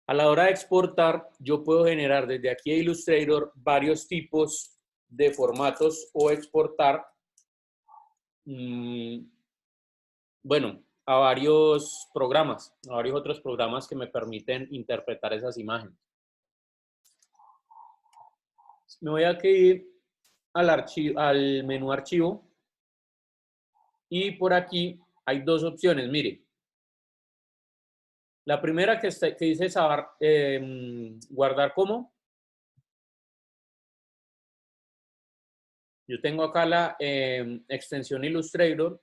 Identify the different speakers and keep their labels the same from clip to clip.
Speaker 1: A la hora de exportar, yo puedo generar desde aquí a Illustrator varios tipos de formatos o exportar, mmm, bueno, a varios programas, a varios otros programas que me permiten interpretar esas imágenes. Me voy a ir al menú archivo y por aquí hay dos opciones. Mire, la primera que dice guardar como. Yo tengo acá la extensión Illustrator.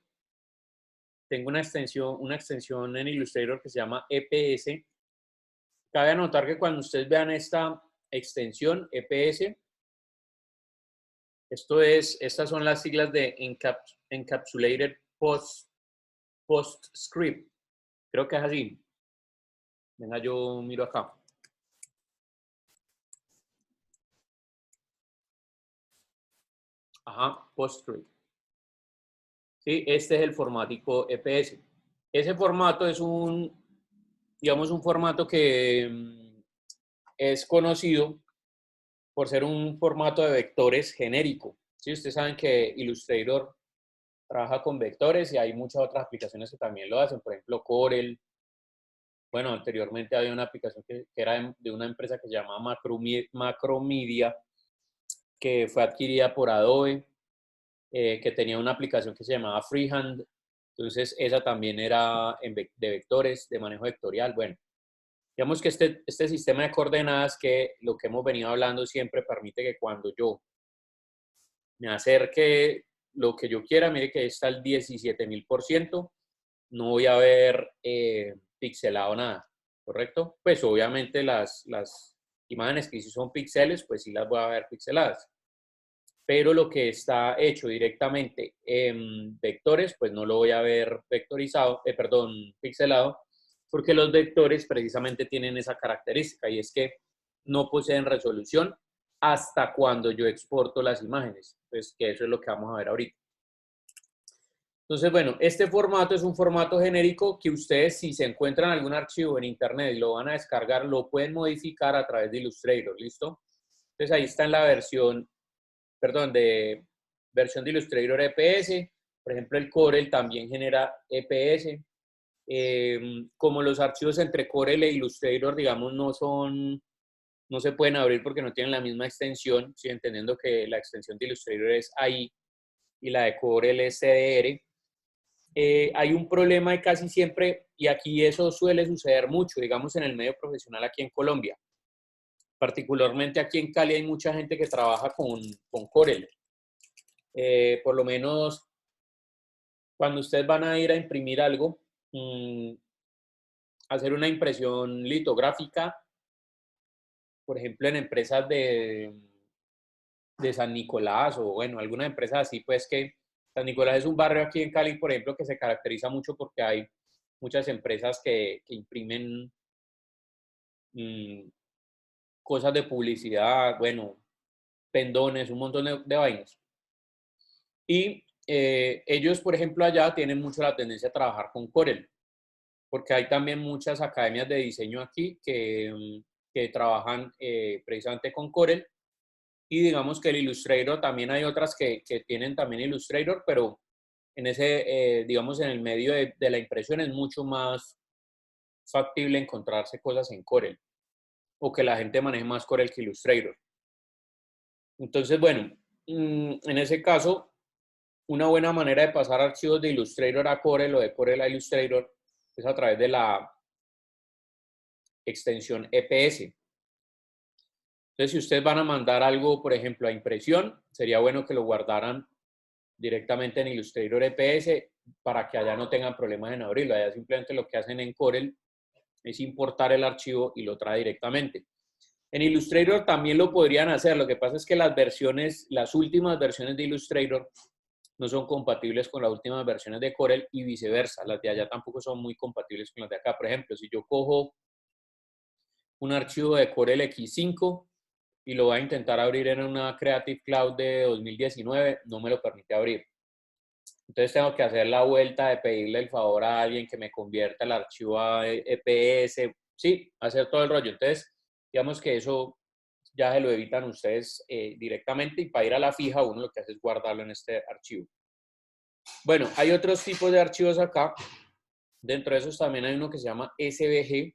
Speaker 1: Tengo una extensión en Illustrator que se llama EPS. Cabe anotar que cuando ustedes vean esta extensión EPS, estas son las siglas de Encapsulated PostScript. Creo que es así. Venga, yo miro acá. Ajá, PostScript. Sí, este es el formático EPS. Ese formato es digamos, un formato que es conocido por ser un formato de vectores genérico. ¿Sí? Ustedes saben que Illustrator trabaja con vectores y hay muchas otras aplicaciones que también lo hacen, por ejemplo, Corel. Bueno, anteriormente había una aplicación que era de una empresa que se llama Macromedia, que fue adquirida por Adobe, que tenía una aplicación que se llamaba Freehand. Entonces, esa también era de vectores, de manejo vectorial. Bueno, digamos que este sistema de coordenadas, que lo que hemos venido hablando siempre, permite que cuando yo me acerque lo que yo quiera, mire que está el 17.000%, no voy a ver pixelado nada, ¿correcto? Pues obviamente las imágenes que sí son píxeles, pues sí las voy a ver pixeladas. Pero lo que está hecho directamente en vectores, pues no lo voy a ver vectorizado, pixelado, porque los vectores precisamente tienen esa característica y es que no poseen resolución hasta cuando yo exporto las imágenes. Pues que eso es lo que vamos a ver ahorita. Entonces, bueno, este formato es un formato genérico que ustedes, si se encuentran algún archivo en internet y lo van a descargar, lo pueden modificar a través de Illustrator, ¿listo? Entonces ahí está en la versión de Illustrator EPS. Por ejemplo, el Corel también genera EPS. Como los archivos entre Corel e Illustrator, digamos, no se pueden abrir porque no tienen la misma extensión, ¿sí? Entendiendo que la extensión de Illustrator es AI y la de Corel es CDR. Hay un problema y casi siempre, y aquí eso suele suceder mucho, digamos, en el medio profesional aquí en Colombia. Particularmente aquí en Cali hay mucha gente que trabaja con Corel. Por lo menos cuando ustedes van a ir a imprimir algo, hacer una impresión litográfica, por ejemplo, en empresas de San Nicolás o bueno, algunas empresas así, pues que San Nicolás es un barrio aquí en Cali, por ejemplo, que se caracteriza mucho porque hay muchas empresas que imprimen cosas de publicidad, bueno, pendones, un montón de vainas. Y ellos, por ejemplo, allá tienen mucho la tendencia a trabajar con Corel, porque hay también muchas academias de diseño aquí que trabajan precisamente con Corel. Y digamos que el Illustrator, también hay otras que tienen también Illustrator, pero en digamos, en el medio de la impresión es mucho más factible encontrarse cosas en Corel, o que la gente maneje más Corel que Illustrator. Entonces, bueno, en ese caso, una buena manera de pasar archivos de Illustrator a Corel o de Corel a Illustrator es a través de la extensión EPS. Entonces, si ustedes van a mandar algo, por ejemplo, a impresión, sería bueno que lo guardaran directamente en Illustrator EPS para que allá no tengan problemas en abrirlo. Allá simplemente lo que hacen en Corel es importar el archivo y lo trae directamente. En Illustrator también lo podrían hacer. Lo que pasa es que las últimas versiones de Illustrator no son compatibles con las últimas versiones de Corel y viceversa. Las de allá tampoco son muy compatibles con las de acá. Por ejemplo, si yo cojo un archivo de Corel X5 y lo voy a intentar abrir en una Creative Cloud de 2019, no me lo permite abrir. Entonces tengo que hacer la vuelta de pedirle el favor a alguien que me convierta el archivo a EPS. sí, hacer todo el rollo. Entonces, digamos que eso ya se lo evitan ustedes directamente, y para ir a la fija uno lo que hace es guardarlo en este archivo. Bueno, hay otros tipos de archivos acá. Dentro de esos también hay uno que se llama SVG.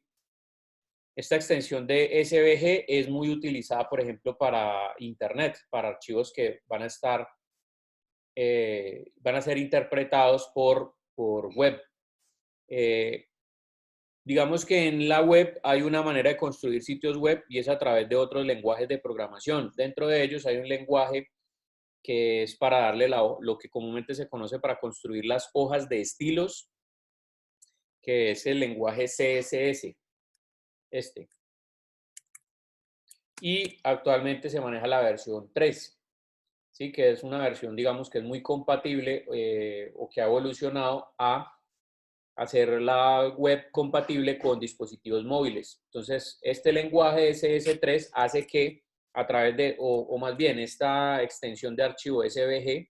Speaker 1: Esta extensión de SVG es muy utilizada, por ejemplo, para Internet, para archivos que van a estar, van a ser interpretados por web. Digamos que en la web hay una manera de construir sitios web y es a través de otros lenguajes de programación. Dentro de ellos hay un lenguaje que es para darle lo que comúnmente se conoce para construir las hojas de estilos, que es el lenguaje CSS. Y actualmente se maneja la versión 3, ¿sí? Que es una versión, digamos, que es muy compatible o que ha evolucionado a hacer la web compatible con dispositivos móviles. Entonces, este lenguaje SS3 hace que a través de, o más bien, esta extensión de archivo SVG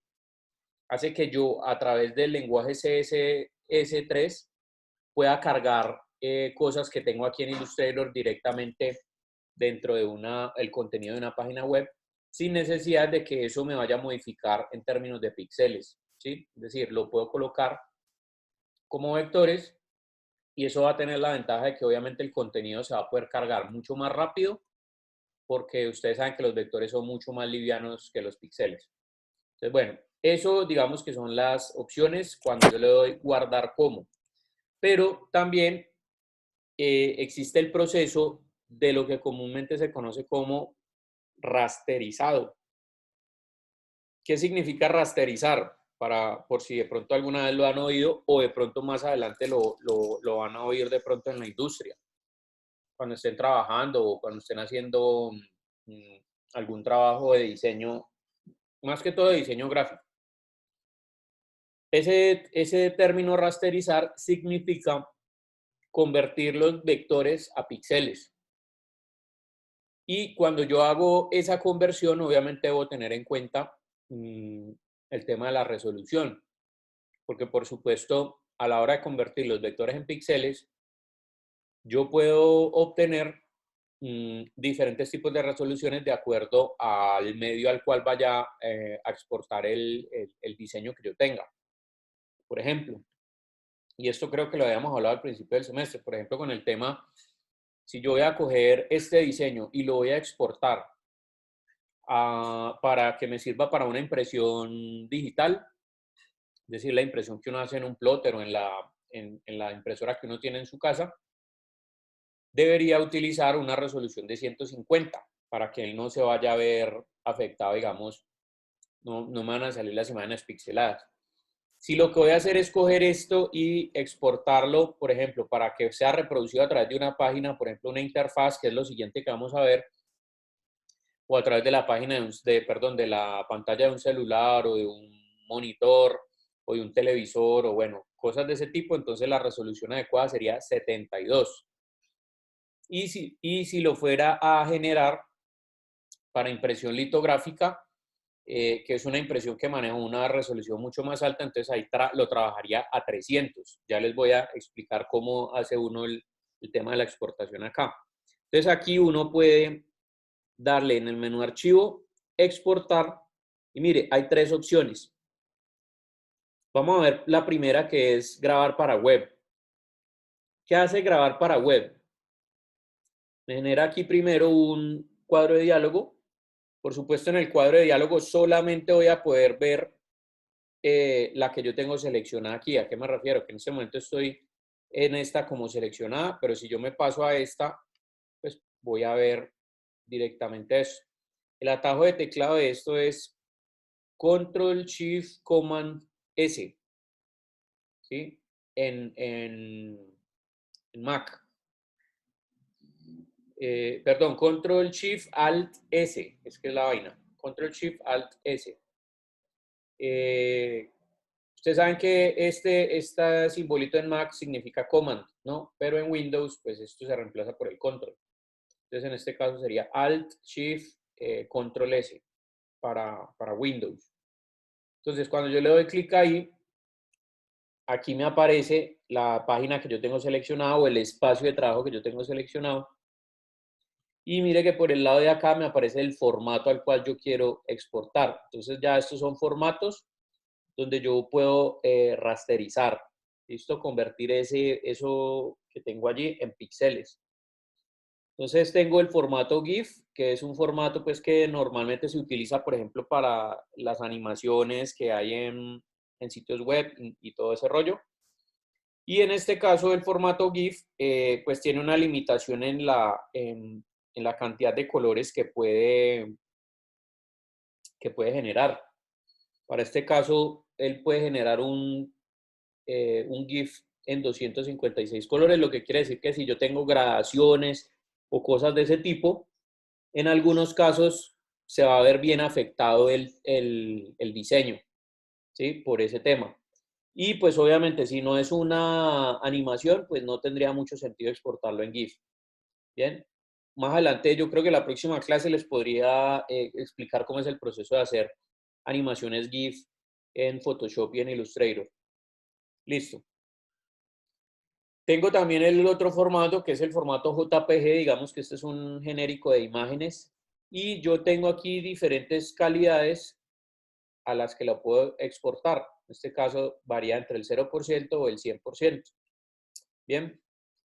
Speaker 1: hace que yo a través del lenguaje CSS3 pueda cargar cosas que tengo aquí en Illustrator directamente dentro de el contenido de una página web, sin necesidad de que eso me vaya a modificar en términos de píxeles, ¿sí? Es decir, lo puedo colocar como vectores y eso va a tener la ventaja de que obviamente el contenido se va a poder cargar mucho más rápido, porque ustedes saben que los vectores son mucho más livianos que los píxeles. Entonces, bueno, eso digamos que son las opciones cuando yo le doy guardar como. Pero también existe el proceso de lo que comúnmente se conoce como rasterizado. ¿Qué significa rasterizar? Por si de pronto alguna vez lo han oído o de pronto más adelante lo van a oír de pronto en la industria, cuando estén trabajando o cuando estén haciendo mm, algún trabajo de diseño, más que todo de diseño gráfico. Ese término rasterizar significa convertir los vectores a píxeles. Y cuando yo hago esa conversión, obviamente debo tener en cuenta el tema de la resolución, porque por supuesto, a la hora de convertir los vectores en píxeles, yo puedo obtener diferentes tipos de resoluciones de acuerdo al medio al cual vaya a exportar el diseño que yo tenga. Por ejemplo, y esto creo que lo habíamos hablado al principio del semestre, por ejemplo, con el tema, si yo voy a coger este diseño y lo voy a exportar para que me sirva para una impresión digital, es decir, la impresión que uno hace en un plotter o en la impresora que uno tiene en su casa, debería utilizar una resolución de 150 para que él no se vaya a ver afectado, digamos, no me van a salir las imágenes pixeladas. Si lo que voy a hacer es coger esto y exportarlo, por ejemplo, para que sea reproducido a través de una página, por ejemplo, una interfaz, que es lo siguiente que vamos a ver, o a través de la página de la pantalla de un celular o de un monitor o de un televisor o bueno, cosas de ese tipo, entonces la resolución adecuada sería 72. Y si lo fuera a generar para impresión litográfica, que es una impresión que maneja una resolución mucho más alta, entonces ahí lo trabajaría a 300. Ya les voy a explicar cómo hace uno el tema de la exportación acá. Entonces aquí uno puede darle en el menú archivo, exportar, y mire, hay tres opciones. Vamos a ver la primera, que es grabar para web. ¿Qué hace grabar para web? Me genera aquí primero un cuadro de diálogo. Por supuesto, en el cuadro de diálogo solamente voy a poder ver la que yo tengo seleccionada aquí. ¿A qué me refiero? Que en este momento estoy en esta como seleccionada, pero si yo me paso a esta, pues voy a ver directamente eso. El atajo de teclado de esto es Control Shift Command S, ¿sí? En Mac. Perdón, Control Shift Alt S, es que es la vaina. Control Shift Alt S. Ustedes saben que este simbolito en Mac significa Command, ¿no? Pero en Windows, pues esto se reemplaza por el Control. Entonces, en este caso sería Alt Shift Control S para Windows. Entonces, cuando yo le doy clic ahí, aquí me aparece la página que yo tengo seleccionada o el espacio de trabajo que yo tengo seleccionado. Y mire que por el lado de acá me aparece el formato al cual yo quiero exportar. Entonces ya estos son formatos donde yo puedo rasterizar, ¿listo? Convertir eso que tengo allí en píxeles. Entonces tengo el formato GIF, que es un formato pues que normalmente se utiliza, por ejemplo, para las animaciones que hay en sitios web y todo ese rollo. Y en este caso el formato GIF pues tiene una limitación en la cantidad de colores que puede generar. Para este caso, él puede generar un GIF en 256 colores, lo que quiere decir que si yo tengo gradaciones o cosas de ese tipo, en algunos casos se va a ver bien afectado el diseño, ¿sí? Por ese tema. Y pues obviamente si no es una animación, pues no tendría mucho sentido exportarlo en GIF. Bien, más adelante yo creo que la próxima clase les podría explicar cómo es el proceso de hacer animaciones GIF en Photoshop y en Illustrator. Listo. Tengo también el otro formato que es el formato JPG, digamos que este es un genérico de imágenes y yo tengo aquí diferentes calidades a las que la puedo exportar. En este caso varía entre el 0% o el 100%. Bien,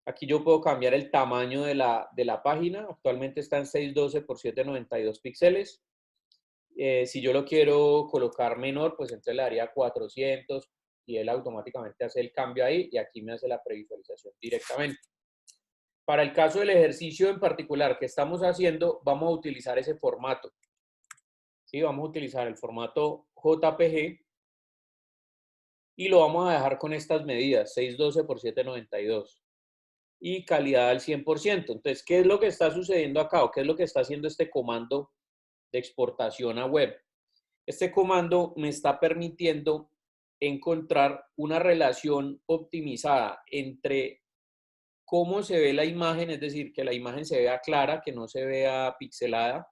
Speaker 1: aquí yo puedo cambiar el tamaño de la página. Actualmente está en 612 por 792 píxeles. Si yo lo quiero colocar menor, pues entonces le daría 400 y él automáticamente hace el cambio ahí y aquí me hace la previsualización directamente. Para el caso del ejercicio en particular que estamos haciendo, vamos a utilizar ese formato. ¿Sí? Vamos a utilizar el formato JPG y lo vamos a dejar con estas medidas, 612 por 792 y calidad al 100%. Entonces, ¿qué es lo que está sucediendo acá o qué es lo que está haciendo este comando de exportación a web? Este comando me está permitiendo encontrar una relación optimizada entre cómo se ve la imagen, es decir, que la imagen se vea clara, que no se vea pixelada,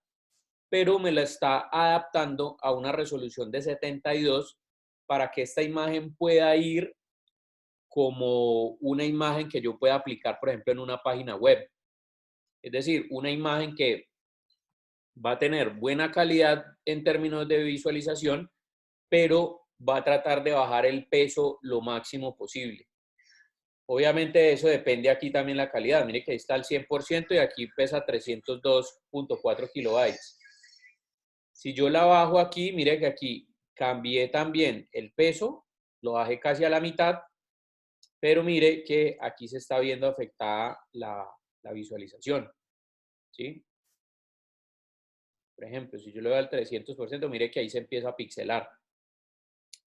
Speaker 1: pero me la está adaptando a una resolución de 72 para que esta imagen pueda ir como una imagen que yo pueda aplicar, por ejemplo, en una página web. Es decir, una imagen que va a tener buena calidad en términos de visualización, pero va a tratar de bajar el peso lo máximo posible. Obviamente eso depende aquí también la calidad. Mire que ahí está el 100% y aquí pesa 302.4 kilobytes. Si yo la bajo aquí, mire que aquí cambié también el peso, lo bajé casi a la mitad, pero mire que aquí se está viendo afectada la visualización, ¿sí? Por ejemplo, si yo le doy al 300%, mire que ahí se empieza a pixelar.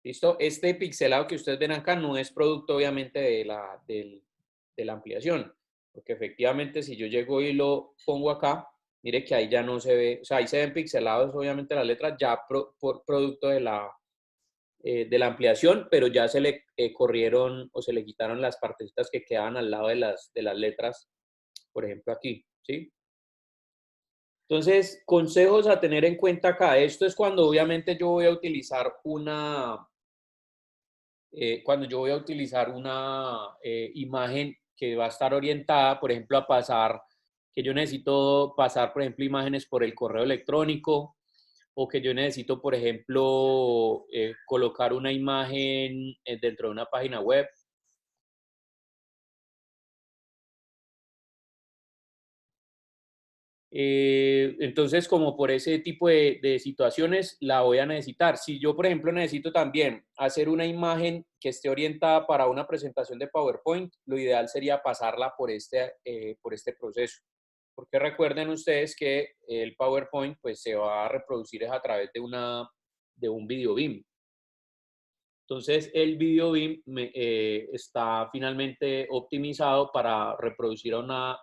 Speaker 1: ¿Listo? Este pixelado que ustedes ven acá no es producto obviamente de la ampliación, porque efectivamente si yo llego y lo pongo acá, mire que ahí ya no se ve, o sea, ahí se ven pixelados obviamente las letras ya por producto de la ampliación, pero ya se le corrieron o se le quitaron las partecitas que quedaban al lado de las letras, por ejemplo aquí, ¿sí? Entonces, consejos a tener en cuenta acá. Esto es cuando obviamente yo voy a utilizar una imagen que va a estar orientada, por ejemplo, a pasar, que yo necesito pasar, por ejemplo, imágenes por el correo electrónico, o que yo necesito, por ejemplo, colocar una imagen dentro de una página web. Entonces, como por ese tipo de situaciones, la voy a necesitar. Si yo, por ejemplo, necesito también hacer una imagen que esté orientada para una presentación de PowerPoint, lo ideal sería pasarla por este proceso. Porque recuerden ustedes que el PowerPoint pues, se va a reproducir a través de un video BIM. Entonces, el video BIM está finalmente optimizado para reproducir a una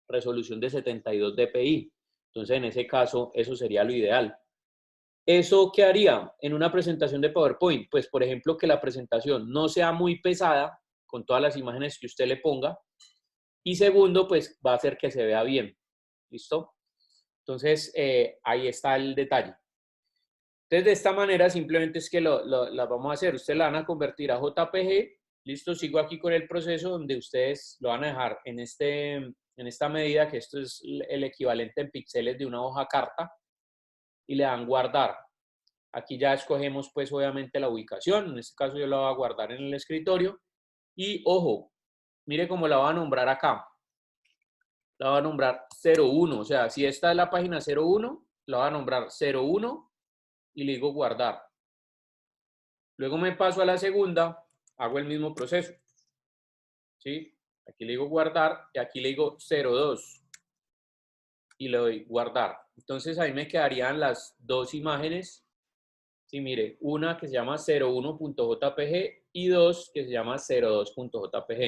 Speaker 1: resolución de 72 dpi. Entonces, en ese caso, eso sería lo ideal. ¿Eso qué haría en una presentación de PowerPoint? Pues, por ejemplo, que la presentación no sea muy pesada con todas las imágenes que usted le ponga. Y segundo, pues va a hacer que se vea bien. ¿Listo? Entonces, ahí está el detalle. Entonces, de esta manera simplemente es que las vamos a hacer. Ustedes la van a convertir a JPG. Listo, sigo aquí con el proceso donde ustedes lo van a dejar en esta medida, que esto es el equivalente en píxeles de una hoja carta, y le dan guardar. Aquí ya escogemos pues obviamente la ubicación. En este caso yo la voy a guardar en el escritorio. Y ojo, mire cómo la voy a nombrar acá. La voy a nombrar 01. O sea, si esta es la página 01, la voy a nombrar 01 y le digo guardar. Luego me paso a la segunda, hago el mismo proceso. ¿Sí? Aquí le digo guardar y aquí le digo 02 y le doy guardar. Entonces ahí me quedarían las dos imágenes. Sí, mire, una que se llama 01.jpg y dos que se llama 02.jpg.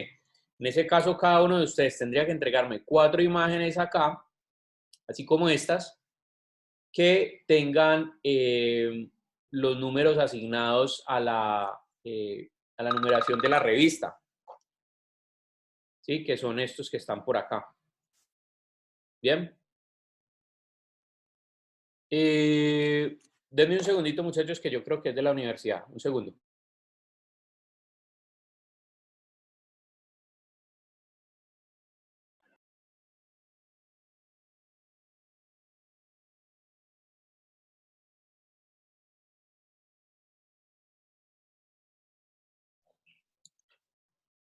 Speaker 1: En ese caso, cada uno de ustedes tendría que entregarme 4 imágenes acá, así como estas, que tengan los números asignados a la numeración de la revista, ¿sí? Que son estos que están por acá. Bien. Denme un segundito, muchachos, que yo creo que es de la universidad. Un segundo.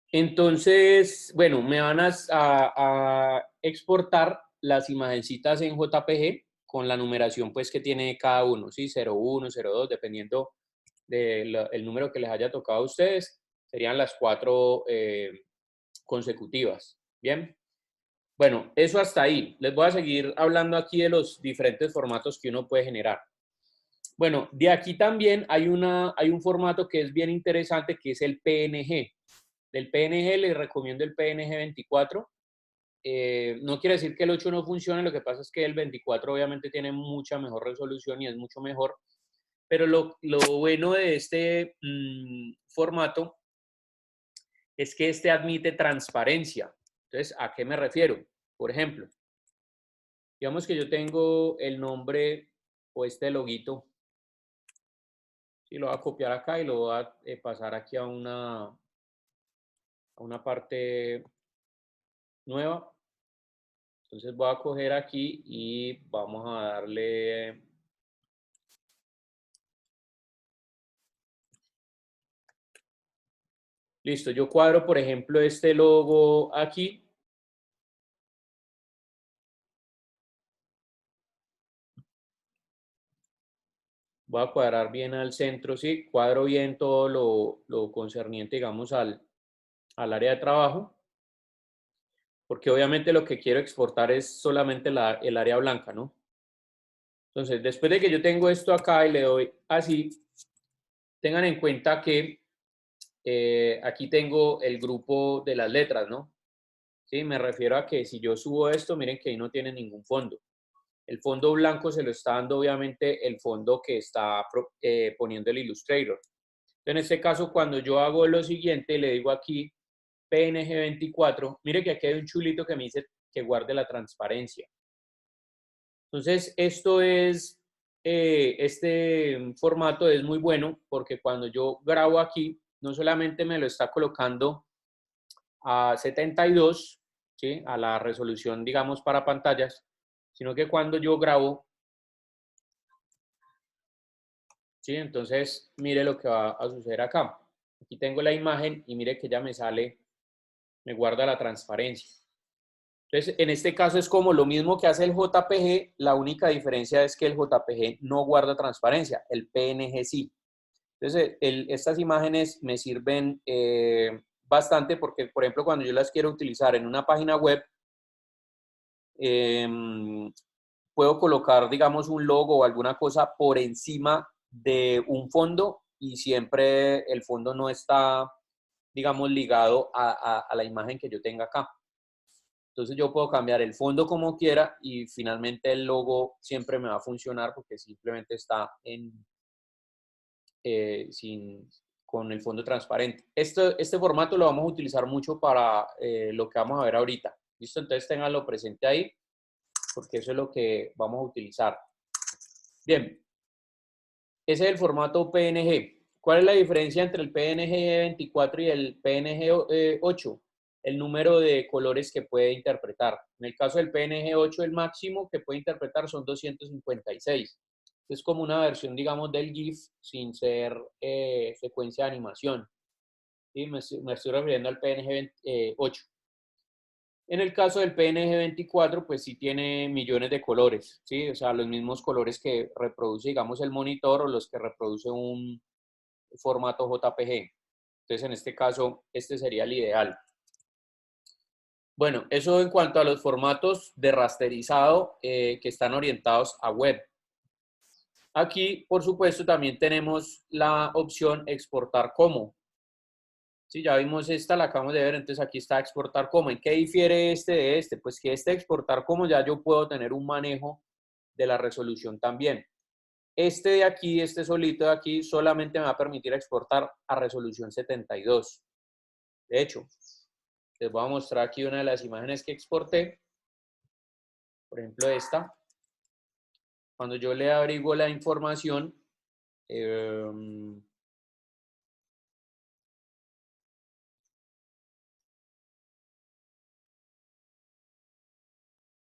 Speaker 1: Entonces, bueno, me van a exportar las imagencitas en JPG con la numeración pues que tiene cada uno, ¿sí? 01, 02, dependiendo del número que les haya tocado a ustedes, serían las 4 consecutivas. Bien. Bueno, eso hasta ahí. Les voy a seguir hablando aquí de los diferentes formatos que uno puede generar. Bueno, de aquí también hay un formato que es bien interesante, que es el PNG. Del PNG les recomiendo el PNG 24. No quiere decir que el 8 no funcione, lo que pasa es que el 24 obviamente tiene mucha mejor resolución y es mucho mejor. Pero lo bueno de este formato es que este admite transparencia. Entonces, ¿a qué me refiero? Por ejemplo, digamos que yo tengo el nombre o este loguito, y lo voy a copiar acá y lo voy a pasar aquí a una parte nueva. Entonces voy a coger aquí y vamos a darle, listo, yo cuadro por ejemplo este logo aquí. Voy a cuadrar bien al centro, sí, cuadro bien todo lo concerniente, digamos, al área de trabajo, porque obviamente lo que quiero exportar es solamente el área blanca, ¿no? Entonces, después de que yo tengo esto acá y le doy así, tengan en cuenta que aquí tengo el grupo de las letras, ¿no? Sí, me refiero a que si yo subo esto, miren que ahí no tiene ningún fondo. El fondo blanco se lo está dando obviamente el fondo que está poniendo el Illustrator. En este caso, cuando yo hago lo siguiente, le digo aquí PNG 24, mire que aquí hay un chulito que me dice que guarde la transparencia. Entonces, este formato es muy bueno porque cuando yo grabo aquí, no solamente me lo está colocando a 72, ¿sí? A la resolución, digamos, para pantallas, sino que cuando yo grabo, ¿sí? Entonces, mire lo que va a suceder acá. Aquí tengo la imagen y mire que ya me sale, me guarda la transparencia. Entonces, en este caso es como lo mismo que hace el JPG, la única diferencia es que el JPG no guarda transparencia, el PNG sí. Entonces, estas imágenes me sirven bastante porque, por ejemplo, cuando yo las quiero utilizar en una página web, puedo colocar, digamos, un logo o alguna cosa por encima de un fondo y siempre el fondo no está, digamos, ligado a la imagen que yo tenga acá. Entonces yo puedo cambiar el fondo como quiera y finalmente el logo siempre me va a funcionar porque simplemente está con el fondo transparente. Este formato lo vamos a utilizar mucho para lo que vamos a ver ahorita. ¿Listo? Entonces ténganlo presente ahí porque eso es lo que vamos a utilizar. Bien. Ese es el formato PNG. ¿Cuál es la diferencia entre el PNG 24 y el PNG 8? El número de colores que puede interpretar. En el caso del PNG 8, el máximo que puede interpretar son 256. Es como una versión, digamos, del GIF sin ser secuencia de animación. ¿Sí? Me estoy refiriendo al PNG 8. En el caso del PNG 24, pues sí tiene millones de colores, ¿sí? O sea, los mismos colores que reproduce, digamos, el monitor o los que reproduce un formato JPG. Entonces, en este caso, este sería el ideal. Bueno, eso en cuanto a los formatos de rasterizado que están orientados a web. Aquí, por supuesto, también tenemos la opción exportar como. Sí, ya vimos esta, la acabamos de ver, entonces aquí está exportar como. ¿En qué difiere este de este? Pues que este exportar como ya yo puedo tener un manejo de la resolución también. Este de aquí, este solito de aquí, solamente me va a permitir exportar a resolución 72. De hecho, les voy a mostrar aquí una de las imágenes que exporté. Por ejemplo, esta. Cuando yo le abrigo la información,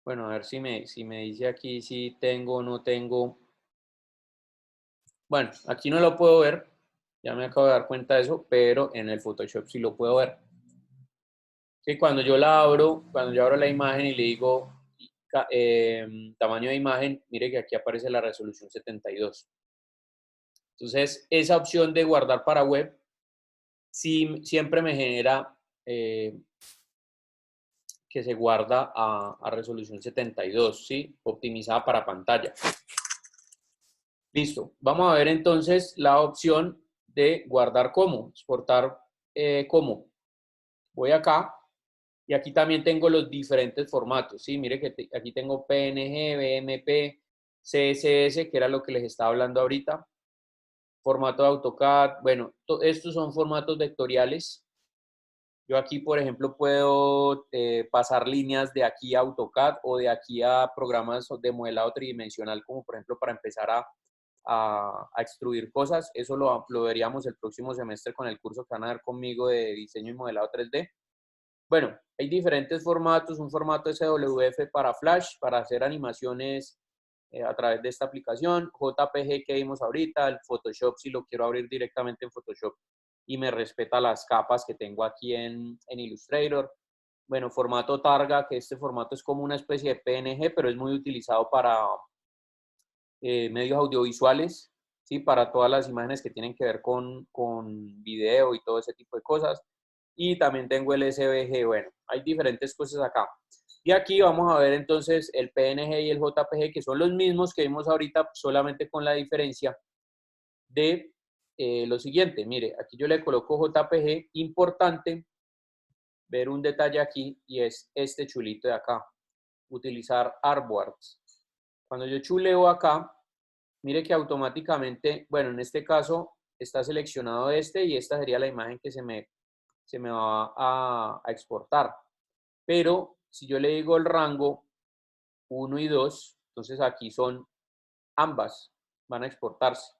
Speaker 1: bueno, a ver si me dice aquí si tengo o no tengo. Bueno, aquí no lo puedo ver, ya me acabo de dar cuenta de eso, pero en el Photoshop sí lo puedo ver. Sí, cuando yo abro la imagen y le digo tamaño de imagen, mire que aquí aparece la resolución 72. Entonces, esa opción de guardar para web sí, siempre me genera que se guarda a resolución 72, ¿sí? Optimizada para pantalla. Listo. Vamos a ver entonces la opción de guardar como, exportar como. Voy acá y aquí también tengo los diferentes formatos, ¿sí? Mire que aquí tengo PNG, BMP, CSS, que era lo que les estaba hablando ahorita. Formato de AutoCAD. Bueno, estos son formatos vectoriales. Yo aquí, por ejemplo, puedo pasar líneas de aquí a AutoCAD o de aquí a programas de modelado tridimensional, como por ejemplo para empezar a extruir cosas. Eso lo veríamos el próximo semestre con el curso que van a ver conmigo de diseño y modelado 3D. Bueno, hay diferentes formatos, un formato SWF para Flash, para hacer animaciones a través de esta aplicación, JPG que vimos ahorita, el Photoshop si lo quiero abrir directamente en Photoshop y me respeta las capas que tengo aquí en Illustrator. Bueno, formato Targa, que este formato es como una especie de PNG, pero es muy utilizado para medios audiovisuales, ¿sí? Para todas las imágenes que tienen que ver con video y todo ese tipo de cosas. Y también tengo el SVG, bueno, hay diferentes cosas acá. Y aquí vamos a ver entonces el PNG y el JPG, que son los mismos que vimos ahorita, solamente con la diferencia de lo siguiente. Mire, aquí yo le coloco JPG, importante ver un detalle aquí, y es este chulito de acá, utilizar artboards. Cuando yo chuleo acá, mire que automáticamente, bueno, en este caso está seleccionado este y esta sería la imagen que se me va a exportar. Pero si yo le digo el rango 1 y 2, entonces aquí son ambas, van a exportarse.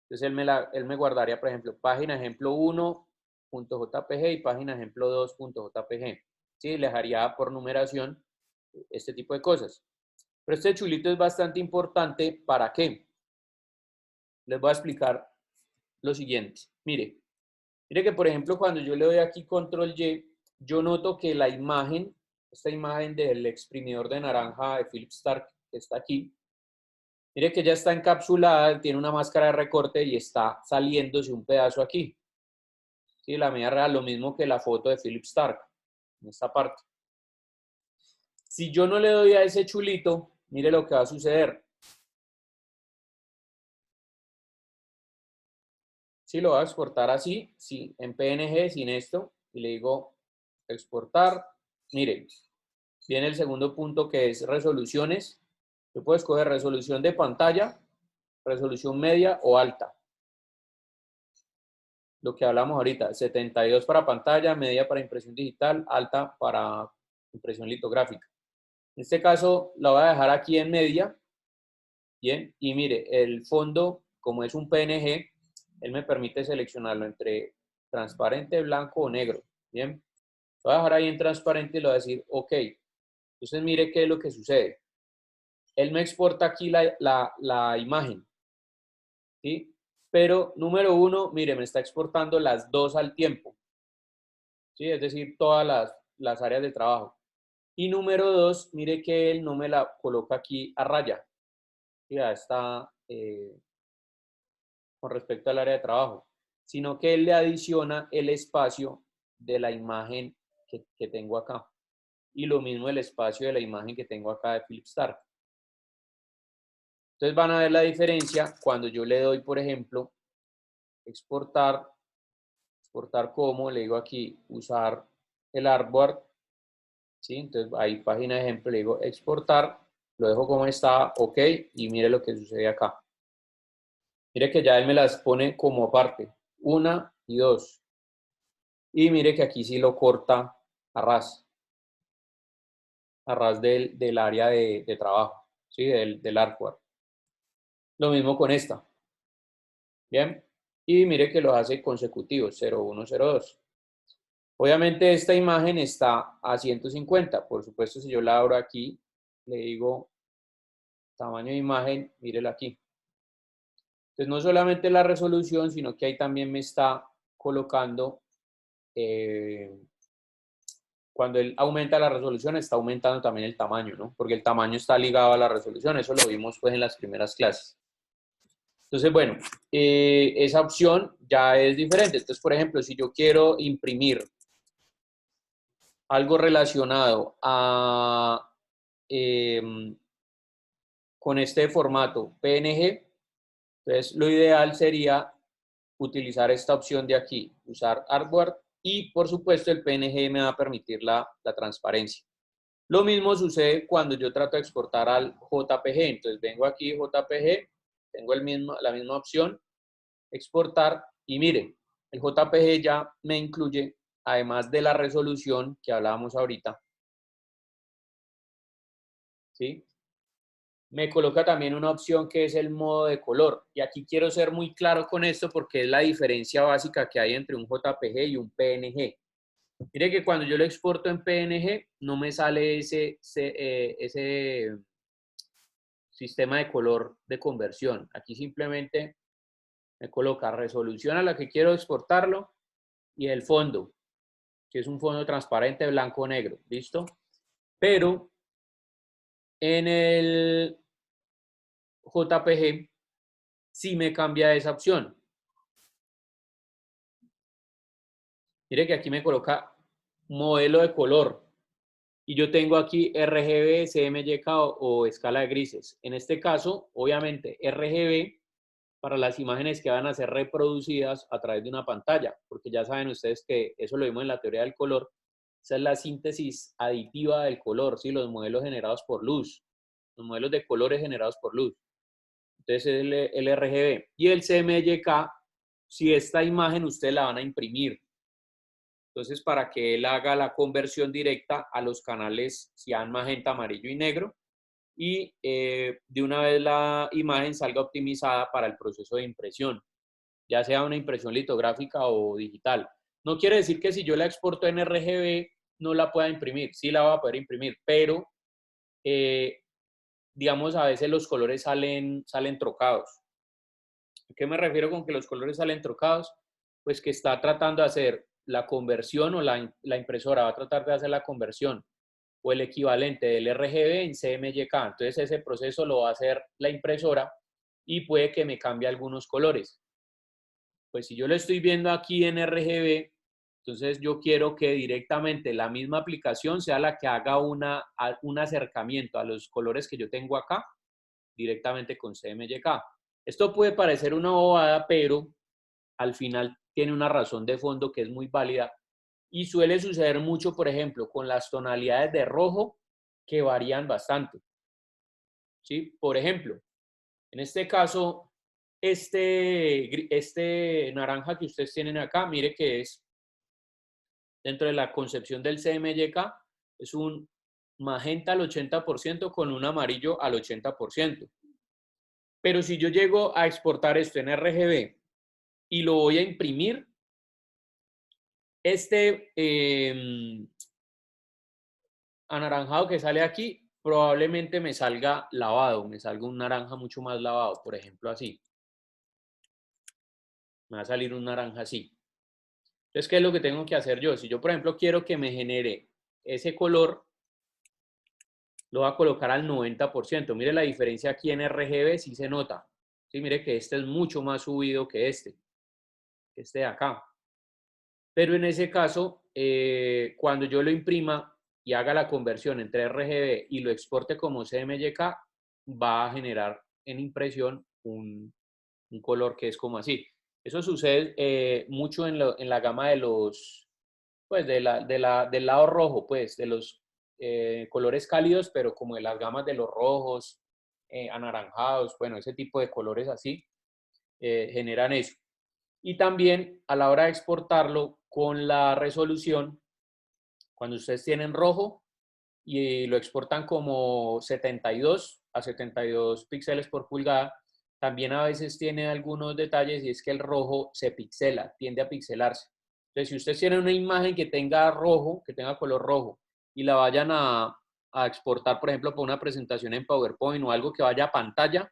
Speaker 1: Entonces él me guardaría, por ejemplo, página ejemplo 1.jpg y página ejemplo 2.jpg. ¿Sí? Le dejaría por numeración este tipo de cosas. Pero este chulito es bastante importante. ¿Para qué? Les voy a explicar lo siguiente. Mire que por ejemplo cuando yo le doy aquí control Y, yo noto que la imagen, esta imagen del exprimidor de naranja de Philips Stark que está aquí, mire que ya está encapsulada, tiene una máscara de recorte y está saliéndose un pedazo aquí. Sí, la medida real, lo mismo que la foto de Philips Stark, en esta parte. Si yo no le doy a ese chulito, mire lo que va a suceder. Sí, lo voy a exportar así, sí, en PNG, sin esto, y le digo exportar. Mire, viene el segundo punto que es resoluciones. Yo puedo escoger resolución de pantalla, resolución media o alta. Lo que hablamos ahorita, 72 para pantalla, media para impresión digital, alta para impresión litográfica. En este caso, la voy a dejar aquí en media. Bien, y mire, el fondo como es un PNG, él me permite seleccionarlo entre transparente, blanco o negro. Bien, voy a dejar ahí en transparente y le voy a decir, ok. Entonces mire qué es lo que sucede. Él me exporta aquí la imagen, ¿sí? Pero número uno, mire, me está exportando las dos al tiempo, ¿sí? Es decir, todas las áreas de trabajo. Y número dos, mire que él no me la coloca aquí a raya. Ya está con respecto al área de trabajo, sino que él le adiciona el espacio de la imagen que tengo acá. Y lo mismo el espacio de la imagen que tengo acá de Philip Stark. Entonces van a ver la diferencia cuando yo le doy, por ejemplo, exportar como, le digo aquí, usar el artboard, ¿sí? Entonces ahí página de ejemplo, le digo exportar, lo dejo como está, ok, y mire lo que sucede acá. Mire que ya él me las pone como aparte, 1 y 2. Y mire que aquí sí lo corta a ras del área de trabajo, ¿sí? Del artboard. Lo mismo con esta. Bien. Y mire que lo hace consecutivos, 0, 1, 0, 2. Obviamente esta imagen está a 150. Por supuesto, si yo la abro aquí, le digo tamaño de imagen, mírela aquí. Entonces, no solamente la resolución, sino que ahí también me está colocando, cuando él aumenta la resolución, está aumentando también el tamaño, ¿no? Porque el tamaño está ligado a la resolución. Eso lo vimos pues en las primeras clases. Entonces, bueno, esa opción ya es diferente. Entonces, por ejemplo, si yo quiero imprimir algo relacionado a con este formato PNG, entonces lo ideal sería utilizar esta opción de aquí, usar Artboard, y por supuesto el PNG me va a permitir la transparencia. Lo mismo sucede cuando yo trato de exportar al JPG, entonces vengo aquí JPG, tengo la misma opción, exportar, y miren, el JPG ya me incluye, además de la resolución que hablábamos ahorita, ¿sí? Me coloca también una opción que es el modo de color. Y aquí quiero ser muy claro con esto porque es la diferencia básica que hay entre un JPG y un PNG. Mire que cuando yo lo exporto en PNG no me sale ese sistema de color de conversión. Aquí simplemente me coloca resolución a la que quiero exportarlo y el fondo, que es un fondo transparente blanco-negro. ¿Listo? Pero en el JPG sí me cambia esa opción. Mire que aquí me coloca modelo de color y yo tengo aquí RGB, CMYK o escala de grises. En este caso, obviamente, RGB para las imágenes que van a ser reproducidas a través de una pantalla, porque ya saben ustedes que eso lo vimos en la teoría del color, esa es la síntesis aditiva del color, ¿sí? Los modelos generados por luz, los modelos de colores generados por luz. Entonces es el RGB. Y el CMYK, si esta imagen ustedes la van a imprimir, entonces, para que él haga la conversión directa a los canales cian, magenta, amarillo y negro, y de una vez la imagen salga optimizada para el proceso de impresión, ya sea una impresión litográfica o digital. No quiere decir que si yo la exporto en RGB no la pueda imprimir, sí la va a poder imprimir, pero digamos a veces los colores salen trocados. ¿A qué me refiero con que los colores salen trocados? Pues que está tratando de hacer la conversión o la impresora va a tratar de hacer la conversión o el equivalente del RGB en CMYK. Entonces ese proceso lo va a hacer la impresora y puede que me cambie algunos colores. Pues si yo lo estoy viendo aquí en RGB, entonces yo quiero que directamente la misma aplicación sea la que haga un acercamiento a los colores que yo tengo acá directamente con CMYK. Esto puede parecer una bobada, pero al final tiene una razón de fondo que es muy válida y suele suceder mucho, por ejemplo, con las tonalidades de rojo que varían bastante. ¿Sí? Por ejemplo, en este caso, este naranja que ustedes tienen acá, mire que es dentro de la concepción del CMYK, es un magenta al 80% con un amarillo al 80%. Pero si yo llego a exportar esto en RGB y lo voy a imprimir, este anaranjado que sale aquí probablemente me salga lavado, me salga un naranja mucho más lavado, por ejemplo así. Me va a salir un naranja así. Entonces, ¿qué es lo que tengo que hacer yo? Si yo, por ejemplo, quiero que me genere ese color, lo voy a colocar al 90%. Mire la diferencia aquí en RGB, sí se nota. Sí, mire que este es mucho más subido que este de acá. Pero en ese caso, cuando yo lo imprima y haga la conversión entre RGB y lo exporte como CMYK, va a generar en impresión un color que es como así. Eso sucede mucho en la gama de los, pues del lado rojo, pues de los colores cálidos, pero como de las gamas de los rojos, anaranjados, bueno, ese tipo de colores así, generan eso. Y también a la hora de exportarlo con la resolución, cuando ustedes tienen rojo y lo exportan como 72 a 72 píxeles por pulgada, también a veces tiene algunos detalles y es que el rojo se pixela, tiende a pixelarse. Entonces, si ustedes tienen una imagen que tenga rojo, que tenga color rojo, y la vayan a exportar, por ejemplo, para una presentación en PowerPoint o algo que vaya a pantalla,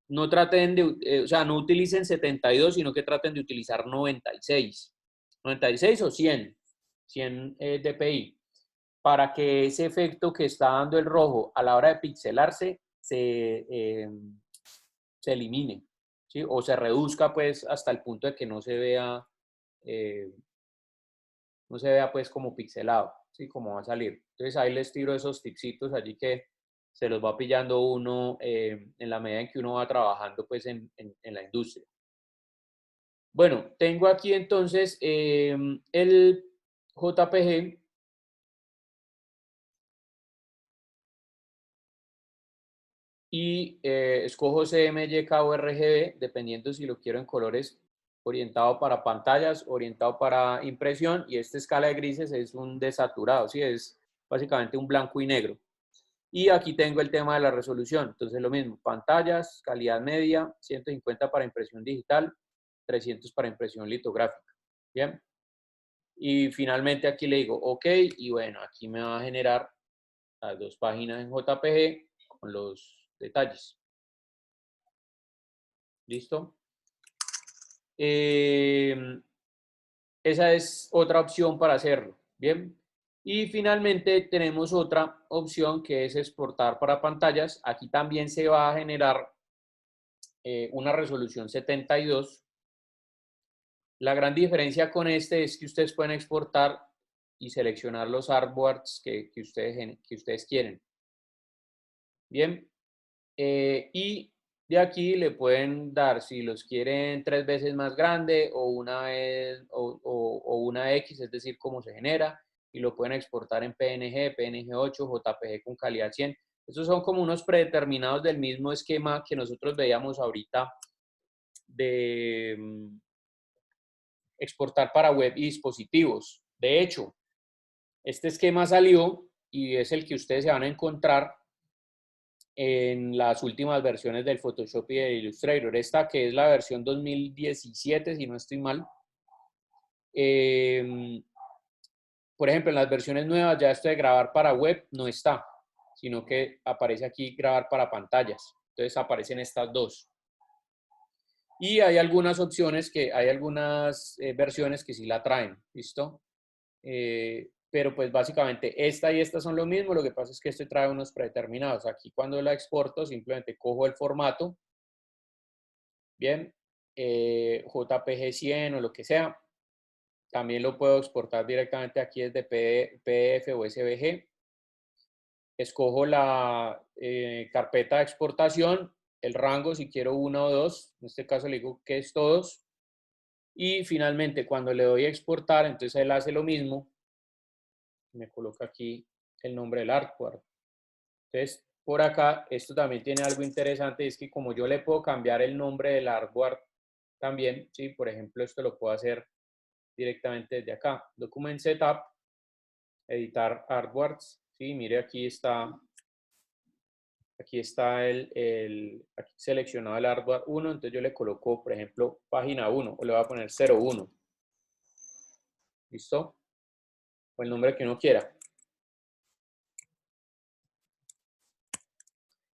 Speaker 1: no traten de, o sea, no utilicen 72, sino que traten de utilizar 96. 96 o 100 dpi, para que ese efecto que está dando el rojo a la hora de pixelarse se elimine, ¿sí? O se reduzca pues hasta el punto de que eh, no se vea pues como pixelado, ¿sí? Como va a salir. Entonces ahí les tiro esos tipsitos allí que se los va pillando uno en la medida en que uno va trabajando pues en la industria. Bueno, tengo aquí entonces el JPG y escojo CMYK o RGB, dependiendo si lo quiero en colores orientado para pantallas, orientado para impresión, y esta escala de grises es un desaturado, ¿sí? Es básicamente un blanco y negro. Y aquí tengo el tema de la resolución, entonces lo mismo, pantallas, calidad media, 150 para impresión digital, 300 para impresión litográfica, ¿bien? Y finalmente aquí le digo OK, y bueno, aquí me va a generar las dos páginas en JPG con los detalles. ¿Listo? Esa es otra opción para hacerlo. Bien. Y finalmente tenemos otra opción que es exportar para pantallas. Aquí también se va a generar una resolución 72. La gran diferencia con este es que ustedes pueden exportar y seleccionar los artboards que ustedes quieren. Bien. Y de aquí le pueden dar si los quieren 3 veces más grande o una vez o una X, es decir, cómo se genera, y lo pueden exportar en PNG, PNG8, JPG con calidad 100. Estos son como unos predeterminados del mismo esquema que nosotros veíamos ahorita de exportar para web y dispositivos. De hecho, este esquema salió y es el que ustedes se van a encontrar en las últimas versiones del Photoshop y del Illustrator. Esta que es la versión 2017, si no estoy mal. Por ejemplo, en las versiones nuevas ya esto de grabar para web no está, sino que aparece aquí grabar para pantallas. Entonces aparecen estas dos. Y hay algunas opciones hay algunas versiones que sí la traen, ¿listo? Pero pues básicamente esta y esta son lo mismo, lo que pasa es que este trae unos predeterminados. Aquí cuando la exporto simplemente cojo el formato, bien, JPG 100 o lo que sea. También lo puedo exportar directamente aquí desde PDF o SVG. Escojo la carpeta de exportación, el rango si quiero una o dos, en este caso le digo que es todos. Y finalmente cuando le doy a exportar, entonces él hace lo mismo, me coloca aquí el nombre del artboard. Entonces por acá, esto también tiene algo interesante, es que como yo le puedo cambiar el nombre del artboard también, ¿sí? Por ejemplo, esto lo puedo hacer directamente desde acá. Document Setup, editar artboards, ¿sí? Mire, aquí está Aquí está aquí seleccionado el hardware 1, entonces yo le coloco, por ejemplo, página 1, o le voy a poner 01. ¿Listo? O el nombre que uno quiera.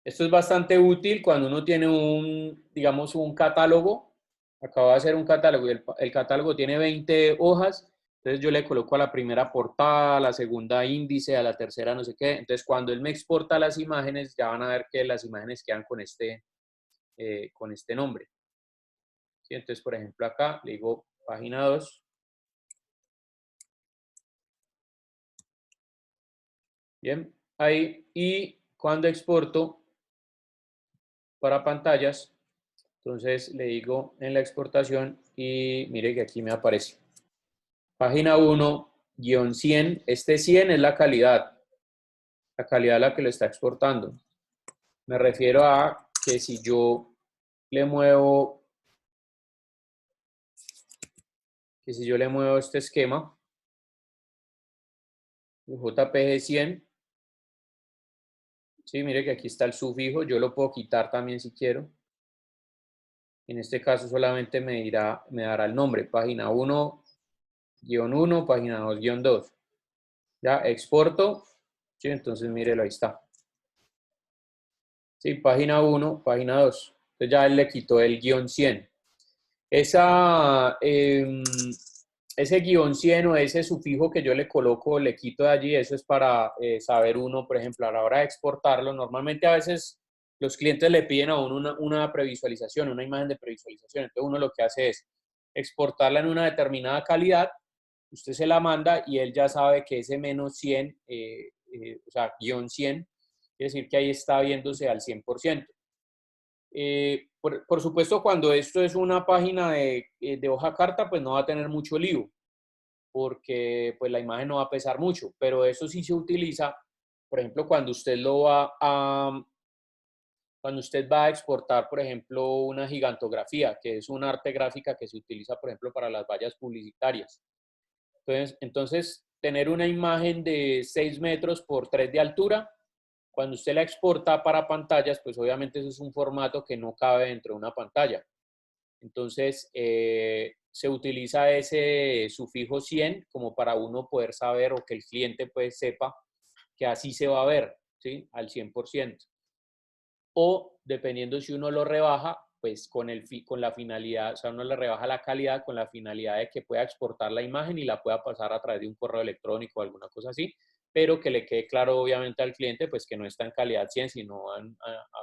Speaker 1: Esto es bastante útil cuando uno tiene digamos, un catálogo. Acabo de hacer un catálogo y el catálogo tiene 20 hojas. Entonces yo le coloco a la primera portada, a la segunda índice, a la tercera no sé qué. Entonces cuando él me exporta las imágenes, ya van a ver que las imágenes quedan con este nombre. ¿Sí? Entonces, por ejemplo, acá le digo página 2. Bien, ahí. Y cuando exporto para pantallas, entonces le digo en la exportación y mire que aquí me aparece. Página 1-100. Este 100 es la calidad a la que lo está exportando. Me refiero a que si yo le muevo, este esquema, el JPG 100, sí, mire que aquí está el sufijo, yo lo puedo quitar también si quiero. En este caso solamente me dará el nombre, página 1-1, página 2-2. Ya, exporto, sí, entonces mírelo, ahí está. Sí, página 1, página 2. Entonces ya él le quitó el _100. Ese _100 o ese sufijo que yo le coloco, le quito de allí, eso es para saber uno, por ejemplo, a la hora de exportarlo. Normalmente a veces los clientes le piden a uno una previsualización, una imagen de previsualización. Entonces uno lo que hace es exportarla en una determinada calidad, usted se la manda y él ya sabe que ese -100, o sea, _100, quiere decir que ahí está viéndose al 100%. Por supuesto, cuando esto es una página de hoja carta, pues no va a tener mucho lío, porque pues la imagen no va a pesar mucho, pero eso sí se utiliza, por ejemplo, cuando usted va a exportar, por ejemplo, una gigantografía, que es un arte gráfica que se utiliza, por ejemplo, para las vallas publicitarias. Entonces tener una imagen de 6 metros por 3 de altura, cuando usted la exporta para pantallas, pues obviamente eso es un formato que no cabe dentro de una pantalla. Entonces, se utiliza ese sufijo 100 como para uno poder saber o que el cliente pues sepa que así se va a ver, ¿sí? Al 100%. O dependiendo si uno lo rebaja, pues con la finalidad, o sea, uno le rebaja la calidad con la finalidad de que pueda exportar la imagen y la pueda pasar a través de un correo electrónico o alguna cosa así, pero que le quede claro obviamente al cliente pues que no está en calidad 100, sino a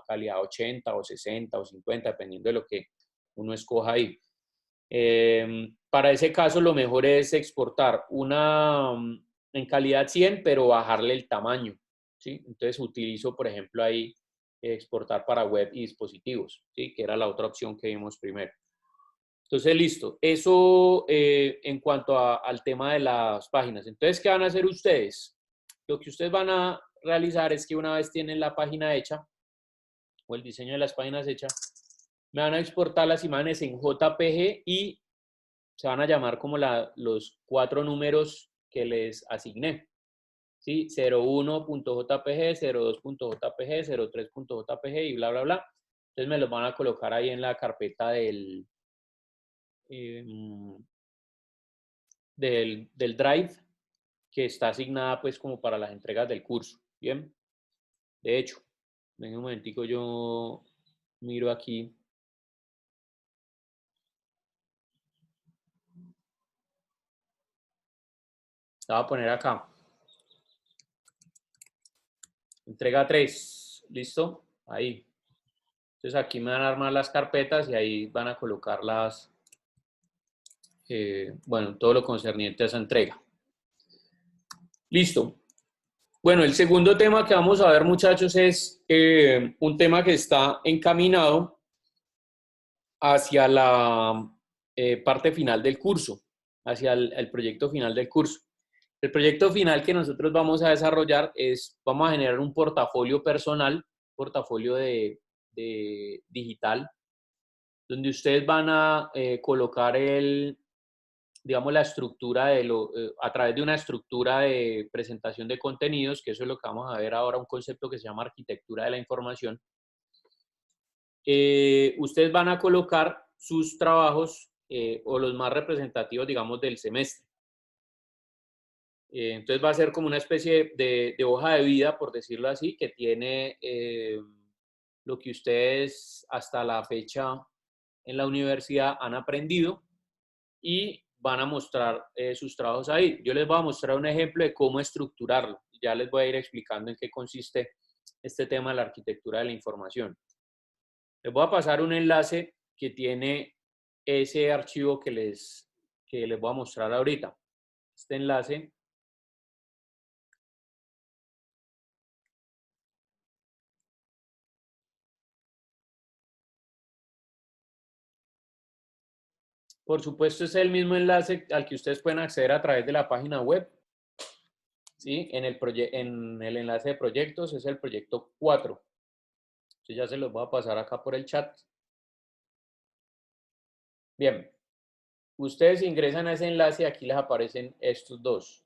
Speaker 1: calidad 80 o 60 o 50, dependiendo de lo que uno escoja ahí. Para ese caso lo mejor es exportar una en calidad 100, pero bajarle el tamaño, ¿sí? Entonces utilizo, por ejemplo, ahí exportar para web y dispositivos, ¿sí? Que era la otra opción que vimos primero. Entonces, listo. Eso en cuanto al tema de las páginas. Entonces, ¿qué van a hacer ustedes? Lo que ustedes van a realizar es que una vez tienen la página hecha o el diseño de las páginas hecha, me van a exportar las imágenes en JPG y se van a llamar como los 4 números que les asigné. ¿Sí? 01.jpg, 02.jpg, 03.jpg y bla, bla, bla. Entonces me los van a colocar ahí en la carpeta del Drive, que está asignada pues como para las entregas del curso. Bien, de hecho, en un momentico yo miro aquí. La voy a poner acá. Entrega 3, ¿listo? Ahí. Entonces aquí me van a armar las carpetas y ahí van a colocar bueno, todo lo concerniente a esa entrega. Listo. Bueno, el segundo tema que vamos a ver, muchachos, es un tema que está encaminado hacia la parte final del curso, hacia el proyecto final del curso. El proyecto final que nosotros vamos a desarrollar vamos a generar un portafolio personal, portafolio de digital, donde ustedes van a colocar digamos, la estructura a través de una estructura de presentación de contenidos, que eso es lo que vamos a ver ahora, un concepto que se llama arquitectura de la información. Ustedes van a colocar sus trabajos o los más representativos, digamos, del semestre. Entonces va a ser como una especie de hoja de vida, por decirlo así, que tiene lo que ustedes hasta la fecha en la universidad han aprendido y van a mostrar sus trabajos ahí. Yo les voy a mostrar un ejemplo de cómo estructurarlo. Ya les voy a ir explicando en qué consiste este tema de la arquitectura de la información. Les voy a pasar un enlace que tiene ese archivo que les voy a mostrar ahorita. Este enlace por supuesto, es el mismo enlace al que ustedes pueden acceder a través de la página web. ¿Sí? En el enlace de proyectos es el proyecto 4. Entonces ya se los voy a pasar acá por el chat. Bien, ustedes ingresan a ese enlace y aquí les aparecen estos dos.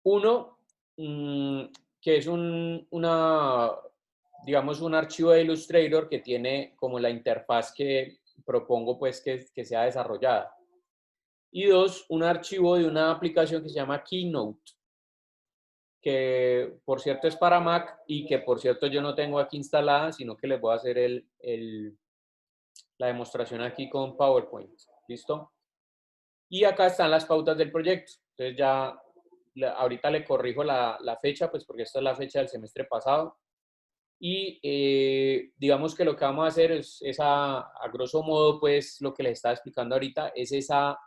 Speaker 1: Uno, que es digamos, un archivo de Illustrator que tiene como la interfaz que propongo pues que sea desarrollada. Y dos, un archivo de una aplicación que se llama Keynote, que por cierto es para Mac y que por cierto yo no tengo aquí instalada, sino que les voy a hacer la demostración aquí con PowerPoint. ¿Listo? Y acá están las pautas del proyecto. Entonces ya ahorita le corrijo la fecha, pues porque esta es la fecha del semestre pasado. Y digamos que lo que vamos a hacer es a grosso modo, pues lo que les estaba explicando ahorita, es esa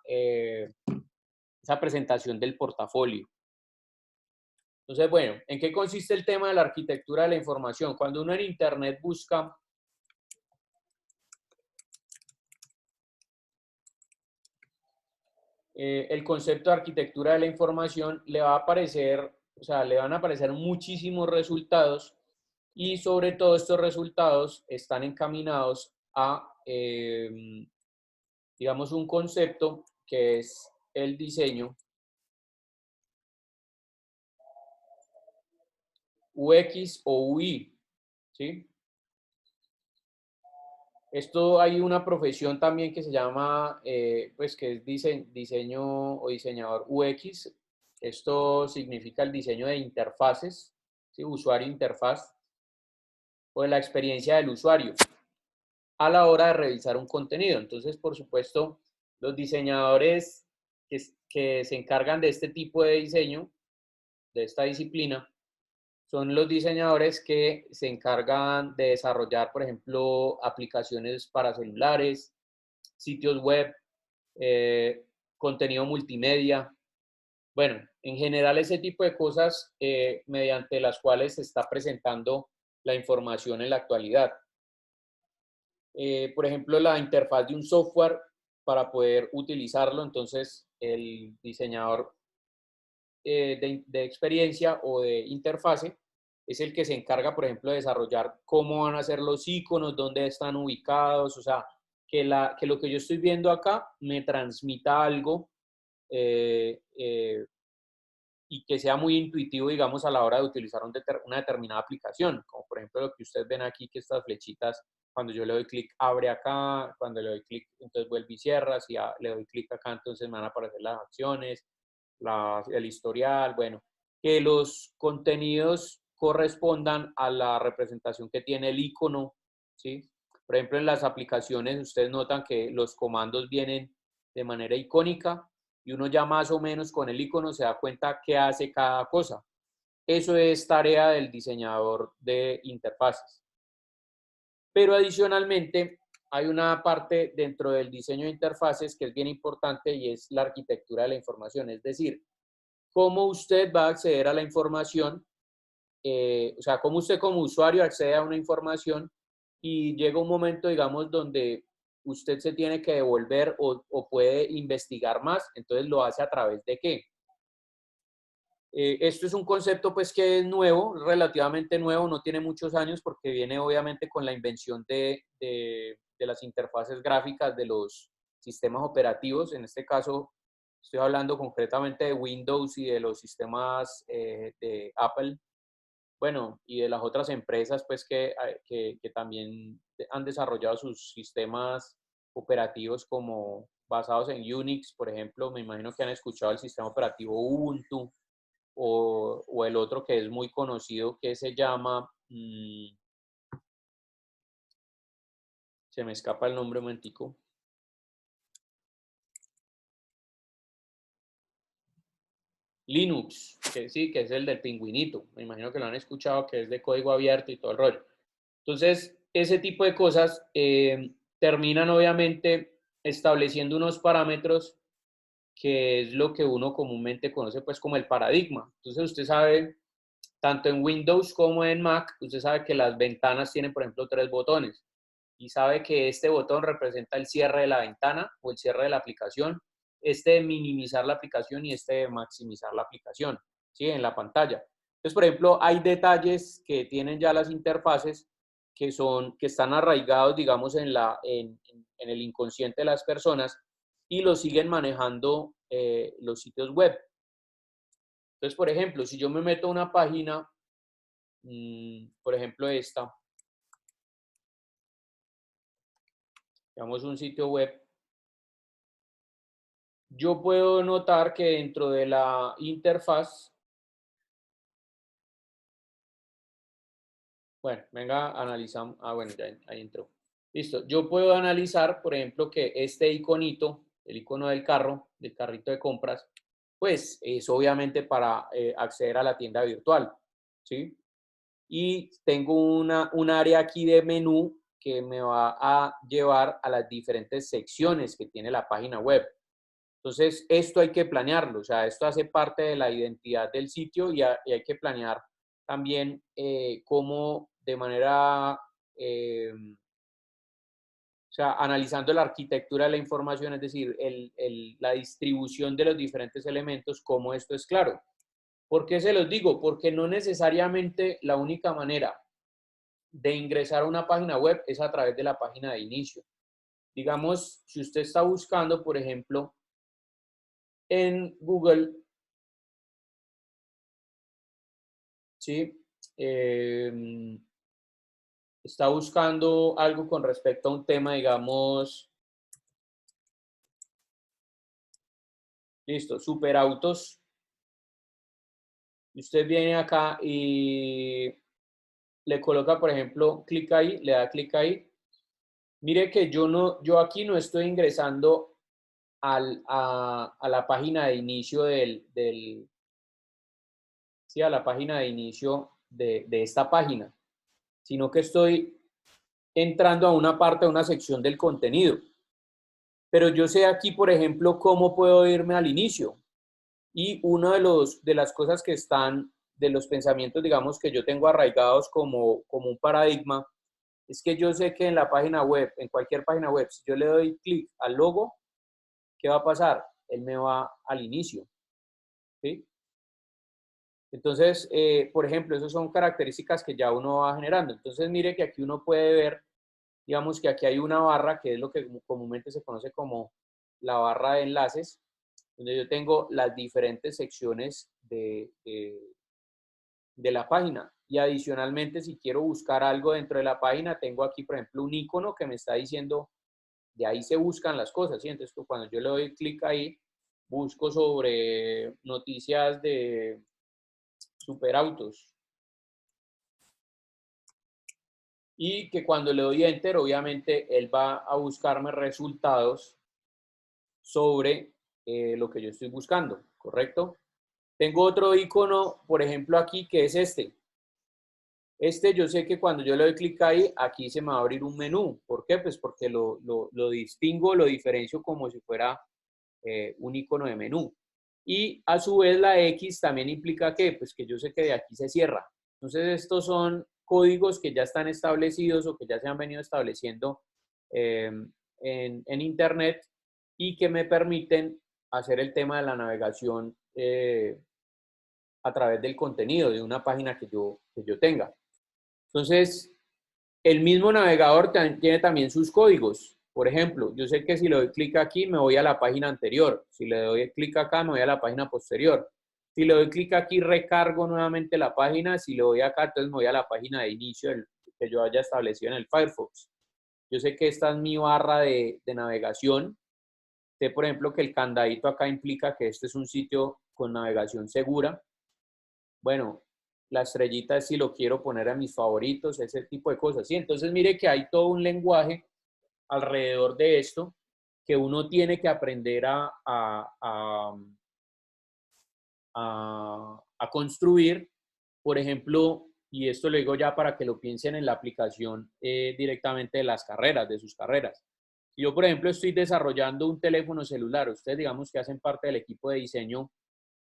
Speaker 1: presentación del portafolio. Entonces, bueno, ¿en qué consiste el tema de la arquitectura de la información? Cuando uno en Internet busca el concepto de arquitectura de la información, le va a aparecer, o sea, le van a aparecer muchísimos resultados y sobre todo estos resultados están encaminados a, digamos, un concepto que es el diseño UX o UI, ¿sí? Esto hay una profesión también que se llama, pues que es diseño o diseñador UX. Esto significa el diseño de interfaces, ¿sí? Usuario-interfaz, o de la experiencia del usuario a la hora de revisar un contenido. Entonces, por supuesto, los diseñadores que se encargan de este tipo de diseño, de esta disciplina, son los diseñadores que se encargan de desarrollar, por ejemplo, aplicaciones para celulares, sitios web, contenido multimedia. Bueno, en general ese tipo de cosas mediante las cuales se está presentando la información en la actualidad. Por ejemplo, la interfaz de un software para poder utilizarlo, entonces el diseñador de experiencia o de interfase es el que se encarga, por ejemplo, de desarrollar cómo van a ser los iconos, dónde están ubicados, o sea, que lo que yo estoy viendo acá me transmita algo y que sea muy intuitivo, digamos, a la hora de utilizar una determinada aplicación, como por ejemplo lo que ustedes ven aquí, que estas flechitas, cuando yo le doy clic, abre acá, cuando le doy clic, entonces vuelve y cierra, si le doy clic acá, entonces me van a aparecer las acciones, el historial, bueno, que los contenidos correspondan a la representación que tiene el icono, ¿sí? Por ejemplo, en las aplicaciones ustedes notan que los comandos vienen de manera icónica y uno ya más o menos con el icono se da cuenta qué hace cada cosa. Eso es tarea del diseñador de interfaces. Pero adicionalmente hay una parte dentro del diseño de interfaces que es bien importante y es la arquitectura de la información, es decir, cómo usted va a acceder a la información, o sea, cómo usted como usuario accede a una información y llega un momento, digamos, donde usted se tiene que devolver o puede investigar más, entonces lo hace a través de qué. Esto es un concepto pues que es nuevo, relativamente nuevo, no tiene muchos años porque viene obviamente con la invención de las interfaces gráficas de los sistemas operativos, en este caso Estoy hablando concretamente de Windows y de los sistemas de Apple, bueno, y de las otras empresas pues que también han desarrollado sus sistemas operativos como basados en Unix, por ejemplo. Me imagino que han escuchado el sistema operativo Ubuntu o el otro que es muy conocido que se llama, se me escapa el nombre un momentico. Linux, que sí, que es el del pingüinito. Me imagino que lo han escuchado, que es de código abierto y todo el rollo. Entonces, ese tipo de cosas terminan obviamente estableciendo unos parámetros que es lo que uno comúnmente conoce pues como el paradigma. Entonces, usted sabe, tanto en Windows como en Mac, usted sabe que las ventanas tienen, por ejemplo, 3 botones y sabe que este botón representa el cierre de la ventana o el cierre de la aplicación, este de minimizar la aplicación y este de maximizar la aplicación, ¿sí? En la pantalla. Entonces, por ejemplo, hay detalles que tienen ya las interfaces que están arraigados, digamos, en el inconsciente de las personas y lo siguen manejando los sitios web. Entonces, por ejemplo, si yo me meto a una página, por ejemplo esta, digamos un sitio web, yo puedo notar que dentro de la interfaz, bueno, venga, analizamos, bueno, ya ahí entró. Listo, yo puedo analizar, por ejemplo, que este iconito, el icono del carro, del carrito de compras, pues es obviamente para acceder a la tienda virtual, ¿sí? Y tengo un área aquí de menú que me va a llevar a las diferentes secciones que tiene la página web. Entonces, esto hay que planearlo, o sea, esto hace parte de la identidad del sitio y hay que planear también cómo de manera, o sea, analizando la arquitectura de la información, es decir, la distribución de los diferentes elementos, cómo esto es claro. ¿Por qué se los digo? Porque no necesariamente la única manera de ingresar a una página web es a través de la página de inicio. Digamos, si usted está buscando, por ejemplo, en Google, ¿sí? Está buscando algo con respecto a un tema, digamos, listo, superautos. Y usted viene acá y le coloca, por ejemplo, clic ahí, le da clic ahí. Mire que yo aquí no estoy ingresando a la página de inicio sí, a la página de inicio de esta página, sino que estoy entrando a una parte, a una sección del contenido. Pero yo sé aquí, por ejemplo, cómo puedo irme al inicio. Y uno de las cosas que están, de los pensamientos, digamos, que yo tengo arraigados como un paradigma, es que yo sé que en la página web, en cualquier página web, si yo le doy clic al logo, ¿qué va a pasar? Él me va al inicio, ¿sí? Entonces, por ejemplo, esas son características que ya uno va generando. Entonces, mire que aquí uno puede ver, digamos que aquí hay una barra, que es lo que comúnmente se conoce como la barra de enlaces, donde yo tengo las diferentes secciones de la página. Y adicionalmente, si quiero buscar algo dentro de la página, tengo aquí, por ejemplo, un icono que me está diciendo, de ahí se buscan las cosas, ¿sí? Entonces, cuando yo le doy clic ahí, busco sobre noticias de superautos. Y que cuando le doy enter, obviamente, él va a buscarme resultados sobre lo que yo estoy buscando, ¿correcto? Tengo otro icono, por ejemplo, aquí, que es este. Este yo sé que cuando yo le doy clic ahí, aquí se me va a abrir un menú. ¿Por qué? Pues porque lo distingo, lo diferencio como si fuera un icono de menú. Y a su vez la X también implica que, pues que yo sé que de aquí se cierra. Entonces estos son códigos que ya están establecidos o que ya se han venido estableciendo en Internet y que me permiten hacer el tema de la navegación a través del contenido de una página que yo tenga. Entonces, el mismo navegador tiene también sus códigos. Por ejemplo, yo sé que si le doy clic aquí me voy a la página anterior. Si le doy clic acá me voy a la página posterior. Si le doy clic aquí recargo nuevamente la página. Si le doy acá entonces me voy a la página de inicio que yo haya establecido en el Firefox. Yo sé que esta es mi barra de navegación. Sé, por ejemplo, que el candadito acá implica que este es un sitio con navegación segura. Bueno, la estrellita es si lo quiero poner a mis favoritos, ese tipo de cosas. ¿Sí? Entonces, mire que hay todo un lenguaje alrededor de esto que uno tiene que aprender a construir. Por ejemplo, y esto lo digo ya para que lo piensen en la aplicación directamente de las carreras, de sus carreras. Yo, por ejemplo, estoy desarrollando un teléfono celular. Ustedes, digamos que hacen parte del equipo de diseño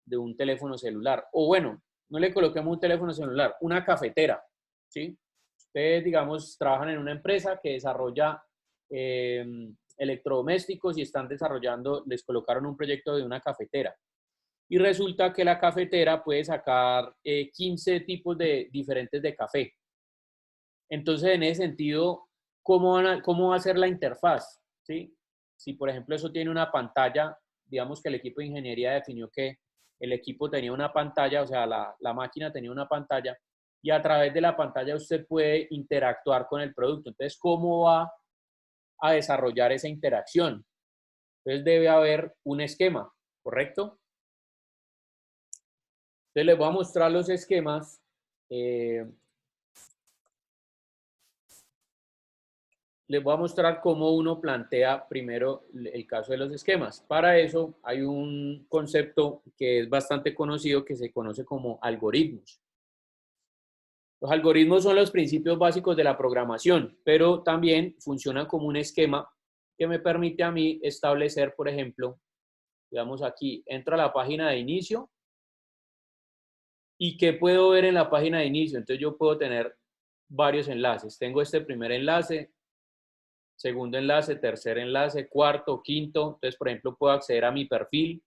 Speaker 1: de un teléfono celular. O bueno, no le coloquemos un teléfono celular, una cafetera, ¿sí? Ustedes, digamos, trabajan en una empresa que desarrolla electrodomésticos y están desarrollando, les colocaron un proyecto de una cafetera. Y resulta que la cafetera puede sacar 15 tipos diferentes de café. Entonces, en ese sentido, ¿cómo va a ser la interfaz? ¿Sí? Si, por ejemplo, eso tiene una pantalla, digamos que el equipo de ingeniería definió que el equipo tenía una pantalla, o sea, la máquina tenía una pantalla, y a través de la pantalla usted puede interactuar con el producto. Entonces, ¿cómo va a desarrollar esa interacción? Entonces, debe haber un esquema, ¿correcto? Entonces, les voy a mostrar los esquemas. Les voy a mostrar cómo uno plantea primero el caso de los esquemas. Para eso hay un concepto que es bastante conocido que se conoce como algoritmos. Los algoritmos son los principios básicos de la programación, pero también funcionan como un esquema que me permite a mí establecer, por ejemplo, digamos aquí, entro a la página de inicio y ¿qué puedo ver en la página de inicio? Entonces yo puedo tener varios enlaces. Tengo este primer enlace, segundo enlace, tercer enlace, cuarto, quinto. Entonces, por ejemplo, puedo acceder a mi perfil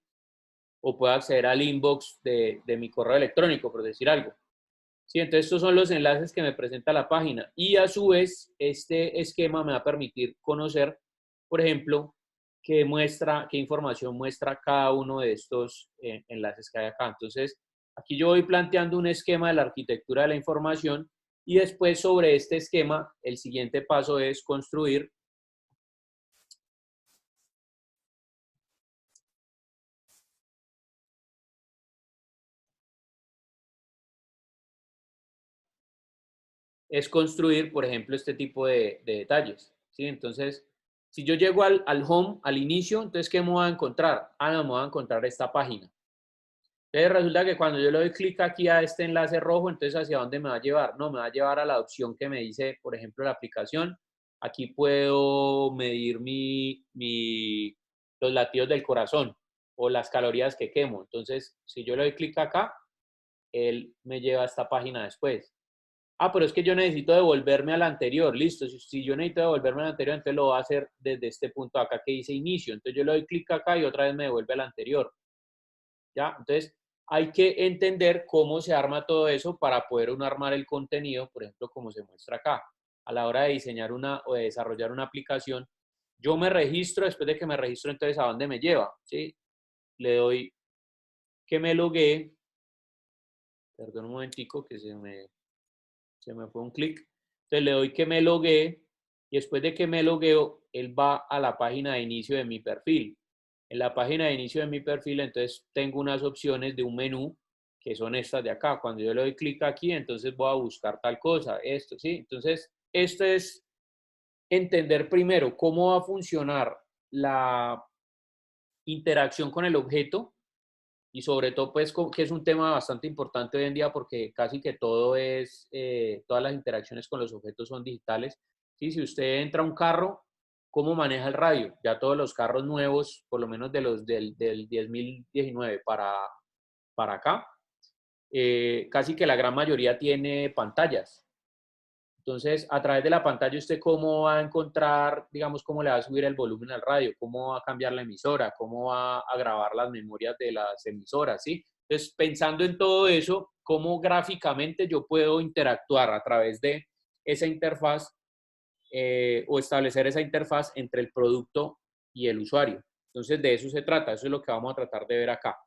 Speaker 1: o puedo acceder al inbox de mi correo electrónico, por decir algo. Sí, entonces estos son los enlaces que me presenta la página. Y a su vez, este esquema me va a permitir conocer, por ejemplo, qué información muestra cada uno de estos enlaces que hay acá. Entonces, aquí yo voy planteando un esquema de la arquitectura de la información y después sobre este esquema, el siguiente paso es construir por ejemplo, este tipo de detalles. ¿Sí? Entonces, si yo llego al home, al inicio, entonces, ¿qué me voy a encontrar? Ah, no, me voy a encontrar esta página. Entonces, resulta que cuando yo le doy clic aquí a este enlace rojo, entonces, ¿hacia dónde me va a llevar? No, me va a llevar a la opción que me dice, por ejemplo, la aplicación. Aquí puedo medir los latidos del corazón o las calorías que quemo. Entonces, si yo le doy clic acá, él me lleva a esta página después. Ah, pero es que yo necesito devolverme al anterior. Listo, si yo necesito devolverme al anterior, entonces lo voy a hacer desde este punto acá que dice inicio. Entonces yo le doy clic acá y otra vez me devuelve al anterior. ¿Ya? Entonces hay que entender cómo se arma todo eso para poder uno armar el contenido, por ejemplo, como se muestra acá. A la hora de diseñar o de desarrollar una aplicación, yo me registro, después de que me registro, entonces, ¿a dónde me lleva? ¿Sí? Le doy que me loguee. Perdón un momentico que se me fue un clic. Entonces le doy que me loguee y después de que me logueo, él va a la página de inicio de mi perfil. En la página de inicio de mi perfil, entonces tengo unas opciones de un menú que son estas de acá. Cuando yo le doy clic aquí, entonces voy a buscar tal cosa, esto, ¿sí? Entonces, esto es entender primero cómo va a funcionar la interacción con el objeto y sobre todo, pues, que es un tema bastante importante hoy en día porque casi que todo todas las interacciones con los objetos son digitales. ¿Sí? Si usted entra a un carro, ¿cómo maneja el radio? Ya todos los carros nuevos, por lo menos del 2019 para acá, casi que la gran mayoría tiene pantallas. Entonces, a través de la pantalla, ¿usted cómo va a encontrar, digamos, cómo le va a subir el volumen al radio? ¿Cómo va a cambiar la emisora? ¿Cómo va a grabar las memorias de las emisoras? ¿Sí? Entonces, pensando en todo eso, ¿cómo gráficamente yo puedo interactuar a través de esa interfaz o establecer esa interfaz entre el producto y el usuario. Entonces, de eso se trata, eso es lo que vamos a tratar de ver acá.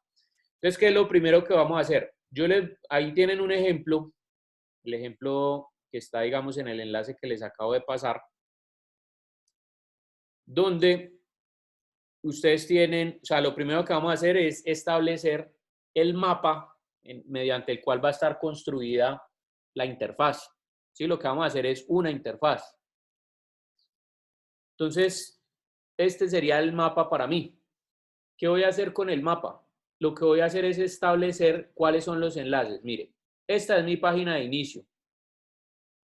Speaker 1: Entonces, ¿qué es lo primero que vamos a hacer? Ahí tienen un ejemplo, el ejemplo que está, digamos, en el enlace que les acabo de pasar, donde ustedes tienen, o sea, lo primero que vamos a hacer es establecer el mapa mediante el cual va a estar construida la interfaz. ¿Sí? Lo que vamos a hacer es una interfaz. Entonces, este sería el mapa para mí. ¿Qué voy a hacer con el mapa? Lo que voy a hacer es establecer cuáles son los enlaces. Mire, esta es mi página de inicio.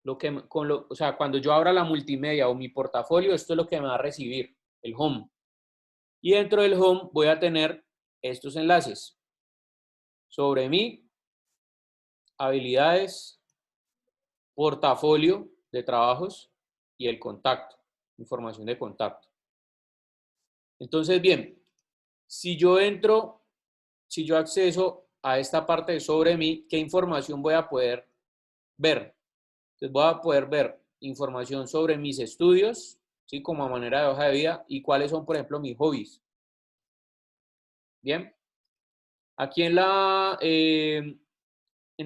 Speaker 1: O sea, cuando yo abra la multimedia o mi portafolio, esto es lo que me va a recibir, el home. Y dentro del home voy a tener estos enlaces. Sobre mí, habilidades, portafolio de trabajos y el contacto, información de contacto. Entonces, bien, si yo acceso a esta parte de sobre mí, ¿qué información voy a poder ver? Entonces voy a poder ver información sobre mis estudios, ¿sí? Como a manera de hoja de vida y cuáles son, por ejemplo, mis hobbies. Bien. Aquí en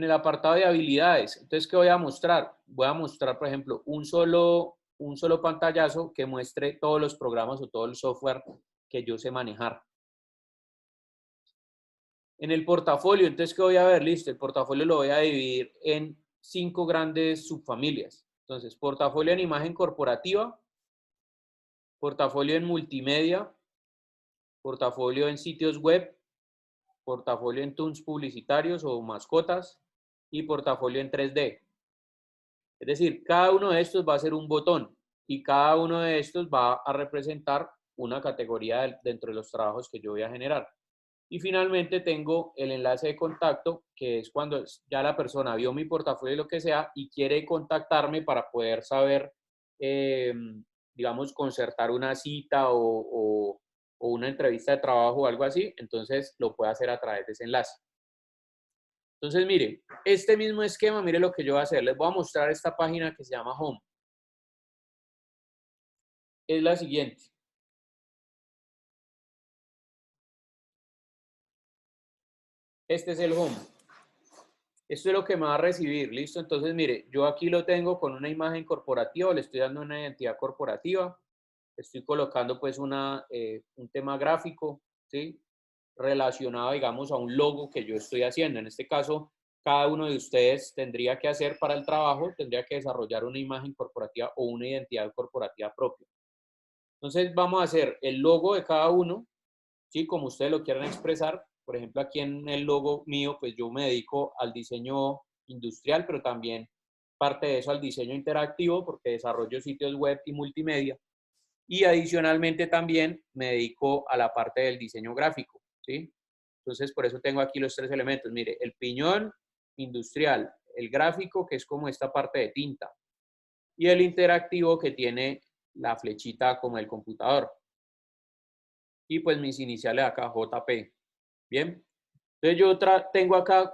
Speaker 1: el apartado de habilidades, entonces, ¿qué voy a mostrar? Voy a mostrar, por ejemplo, un solo pantallazo que muestre todos los programas o todo el software que yo sé manejar. En el portafolio, entonces, ¿qué voy a ver? Listo, el portafolio lo voy a dividir en 5 grandes subfamilias. Entonces, portafolio en imagen corporativa, portafolio en multimedia, portafolio en sitios web, portafolio en toons publicitarios o mascotas y portafolio en 3D. Es decir, cada uno de estos va a ser un botón y cada uno de estos va a representar una categoría dentro de los trabajos que yo voy a generar. Y finalmente tengo el enlace de contacto, que es cuando ya la persona vio mi portafolio y lo que sea y quiere contactarme para poder saber, digamos, concertar una cita o una entrevista de trabajo o algo así, entonces lo puede hacer a través de ese enlace. Entonces, mire, este mismo esquema, mire lo que yo voy a hacer. Les voy a mostrar esta página que se llama Home. Es la siguiente. Este es el Home. Esto es lo que me va a recibir, ¿listo? Entonces, mire, yo aquí lo tengo con una imagen corporativa, le estoy dando una identidad corporativa, estoy colocando pues un tema gráfico, ¿sí? Relacionado, digamos, a un logo que yo estoy haciendo. En este caso, cada uno de ustedes tendría que hacer para el trabajo, tendría que desarrollar una imagen corporativa o una identidad corporativa propia. Entonces, vamos a hacer el logo de cada uno, ¿sí? Como ustedes lo quieran expresar. Por ejemplo, aquí en el logo mío, pues yo me dedico al diseño industrial, pero también parte de eso al diseño interactivo, porque desarrollo sitios web y multimedia. Y adicionalmente también me dedico a la parte del diseño gráfico, ¿sí? Entonces, por eso tengo aquí los 3 elementos. Mire, el piñón industrial, el gráfico, que es como esta parte de tinta, y el interactivo, que tiene la flechita como el computador. Y pues mis iniciales acá, JP. Bien. Entonces yo tengo acá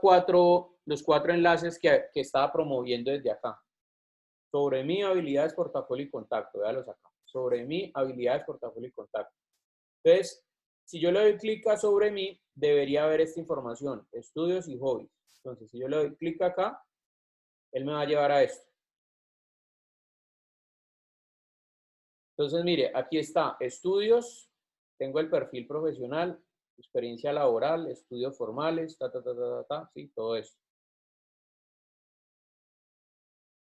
Speaker 1: los 4 enlaces que estaba promoviendo desde acá. Sobre mi habilidades, portafolio y contacto. Véalos acá. Sobre mi habilidades, portafolio y contacto. Entonces, si yo le doy clic a sobre mí, debería haber esta información. Estudios y hobbies. Entonces, si yo le doy clic acá, él me va a llevar a esto. Entonces, mire, aquí está estudios. Tengo el perfil profesional, experiencia laboral, estudios formales, sí, todo esto.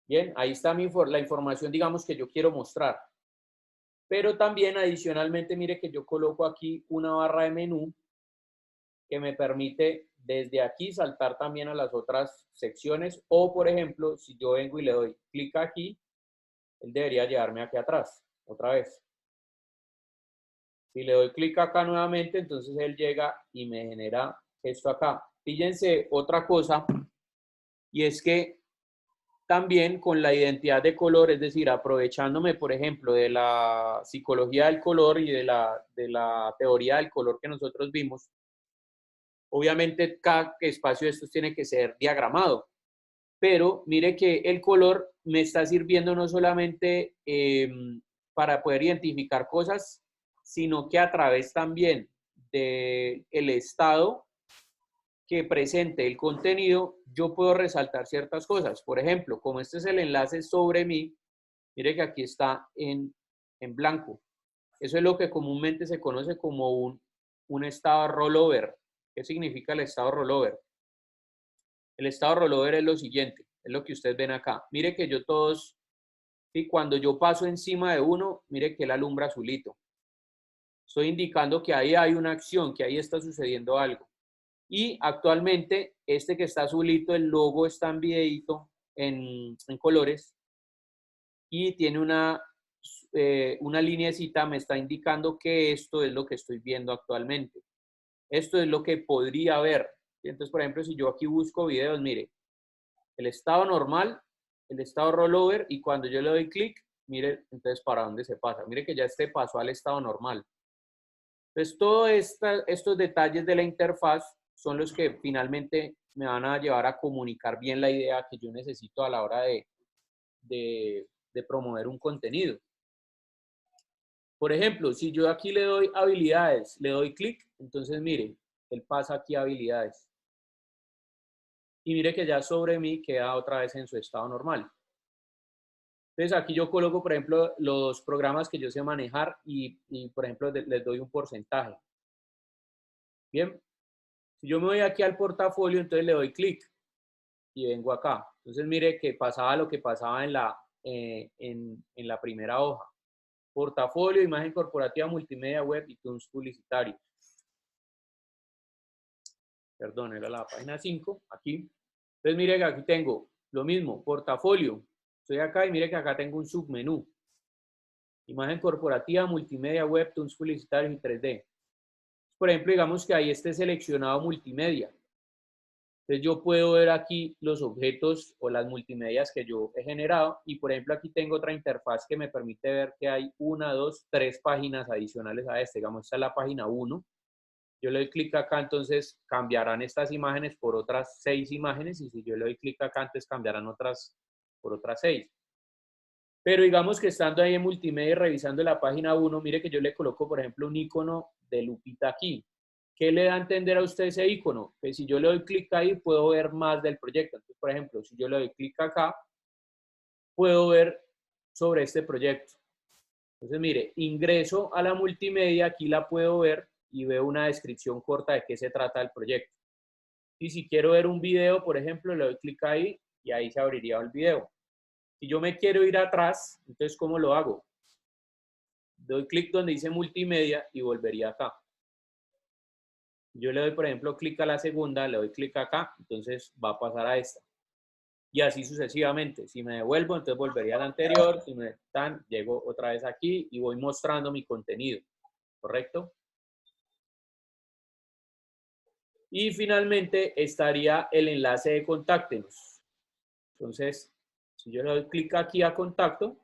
Speaker 1: Bien, ahí está la información, digamos, que yo quiero mostrar. Pero también adicionalmente, mire que yo coloco aquí una barra de menú que me permite desde aquí saltar también a las otras secciones. O, por ejemplo, si yo vengo y le doy clic aquí, él debería llevarme aquí atrás, otra vez. Si le doy clic acá nuevamente, entonces él llega y me genera esto acá. Fíjense otra cosa, y es que también con la identidad de color, es decir, aprovechándome, por ejemplo, de la psicología del color y de la teoría del color que nosotros vimos, obviamente cada espacio de estos tiene que ser diagramado. pero mire que el color me está sirviendo no solamente para poder identificar cosas, sino que a través también del estado que presente el contenido, yo puedo resaltar ciertas cosas. Por ejemplo, como este es el enlace sobre mí, mire que aquí está en blanco. Eso es lo que comúnmente se conoce como un estado rollover. ¿Qué significa el estado rollover? El estado rollover es lo siguiente, es lo que ustedes ven acá. Mire que yo todos, y cuando yo paso encima de uno, mire que él alumbra azulito. Estoy indicando que ahí hay una acción, que ahí está sucediendo algo. Y actualmente, este que está azulito, el logo está en videíto, en colores, y tiene una lineecita, me está indicando que esto es lo que estoy viendo actualmente. Esto es lo que podría ver. Entonces, por ejemplo, si yo aquí busco videos, mire, el estado normal, el estado rollover, y cuando yo le doy clic, mire, entonces para dónde se pasa. Mire que ya este pasó al estado normal. Entonces, todos estos detalles de la interfaz son los que finalmente me van a llevar a comunicar bien la idea que yo necesito a la hora de promover un contenido. Por ejemplo, si yo aquí le doy habilidades, le doy clic, entonces mire, él pasa aquí a habilidades. Y mire que ya sobre mí queda otra vez en su estado normal. Entonces aquí yo coloco, por ejemplo, los programas que yo sé manejar y por ejemplo, les doy un porcentaje. Bien, si yo me voy aquí al portafolio, entonces le doy clic y vengo acá. Entonces mire que pasaba lo que pasaba en la primera hoja. Portafolio, imagen corporativa, multimedia, web y tools publicitarios. Perdón, era la página 5, aquí. Entonces mire que aquí tengo lo mismo, portafolio. Estoy acá y mire que acá tengo un submenú. Imagen corporativa, multimedia, web, tools publicitarios y 3D. Por ejemplo, digamos que ahí esté seleccionado multimedia. Entonces yo puedo ver aquí los objetos o las multimedias que yo he generado y por ejemplo aquí tengo otra interfaz que me permite ver que hay 1, 2, 3 páginas adicionales a este. Digamos, esta es la página 1. Yo le doy clic acá, entonces cambiarán estas imágenes por otras 6 imágenes y si yo le doy clic acá, entonces cambiarán otras por otras 6. Pero digamos que estando ahí en multimedia y revisando la página 1, mire que yo le coloco, por ejemplo, un icono de lupita aquí. ¿Qué le da a entender a usted ese icono? Que si yo le doy clic ahí, puedo ver más del proyecto. Entonces, por ejemplo, si yo le doy clic acá, puedo ver sobre este proyecto. Entonces, mire, ingreso a la multimedia, aquí la puedo ver y veo una descripción corta de qué se trata el proyecto. Y si quiero ver un video, por ejemplo, le doy clic ahí y ahí se abriría el video. Si yo me quiero ir atrás, entonces, ¿cómo lo hago? Doy clic donde dice multimedia y volvería acá. Yo le doy, por ejemplo, clic a la segunda, le doy clic acá, entonces va a pasar a esta. Y así sucesivamente. Si me devuelvo, entonces volvería al anterior. Si me están, llego otra vez aquí y voy mostrando mi contenido. ¿Correcto? Y finalmente estaría el enlace de contáctenos. Entonces, si yo le doy clic aquí a contacto,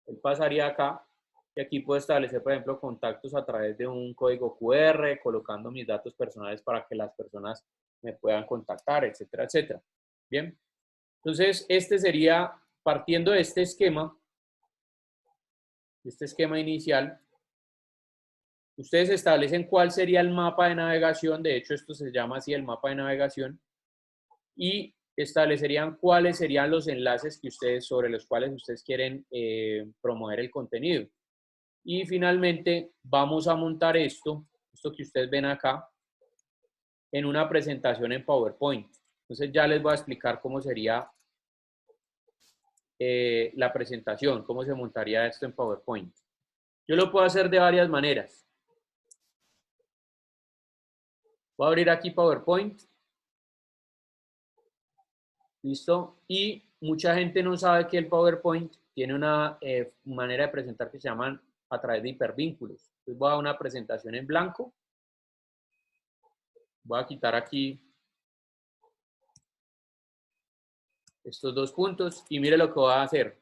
Speaker 1: él pasaría acá y aquí puedo establecer, por ejemplo, contactos a través de un código QR, colocando mis datos personales para que las personas me puedan contactar, etcétera, etcétera. Bien. Entonces, este sería, partiendo de este esquema inicial, ustedes establecen cuál sería el mapa de navegación, de hecho esto se llama así el mapa de navegación, y establecerían cuáles serían los enlaces que sobre los cuales ustedes quieren promover el contenido. Y finalmente vamos a montar esto que ustedes ven acá, en una presentación en PowerPoint. Entonces ya les voy a explicar cómo sería la presentación, cómo se montaría esto en PowerPoint. Yo lo puedo hacer de varias maneras. Voy a abrir aquí PowerPoint. ¿Listo? Y mucha gente no sabe que el PowerPoint tiene una manera de presentar que se llaman a través de hipervínculos. Entonces voy a dar una presentación en blanco. Voy a quitar aquí estos dos puntos y mire lo que voy a hacer.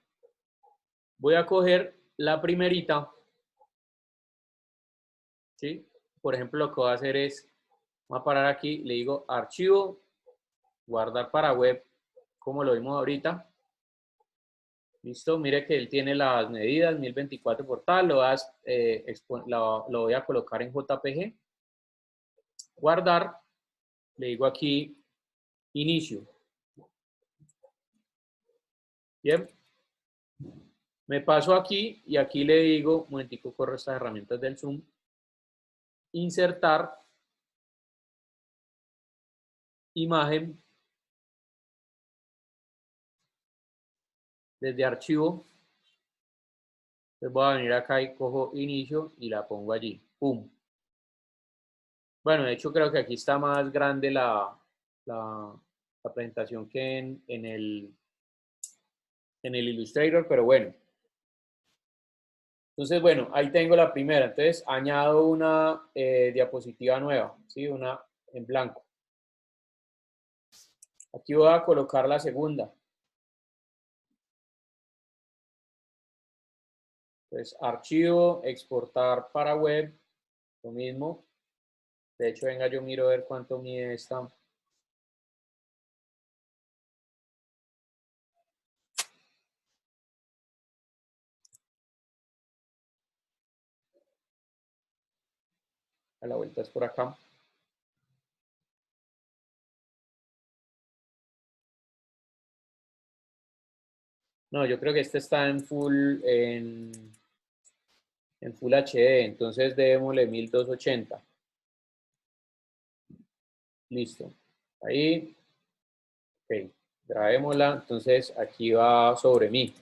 Speaker 1: Voy a coger la primerita, ¿sí? Por ejemplo, lo que voy a hacer es, voy a parar aquí, le digo archivo, guardar para web como lo vimos ahorita. Listo, mire que él tiene las medidas, 1024 por tal, lo voy a colocar en JPG, guardar, le digo aquí inicio. Bien, me paso aquí y aquí le digo, un momentico, corro estas herramientas del Zoom, insertar imagen desde archivo. Entonces voy a venir acá y cojo inicio y la pongo allí. ¡Pum! Bueno, de hecho creo que aquí está más grande la presentación que en el Illustrator, pero bueno. Entonces, bueno, ahí tengo la primera. Entonces, añado una diapositiva nueva, ¿sí? Una en blanco. Aquí voy a colocar la segunda. Entonces, archivo, exportar para web, lo mismo. De hecho, venga, yo miro a ver cuánto mide esta. A la vuelta es por acá. No, yo creo que este está en Full HD, entonces démosle 1280. Listo. Ahí, ok, grabémosla. Entonces aquí va sobre mí.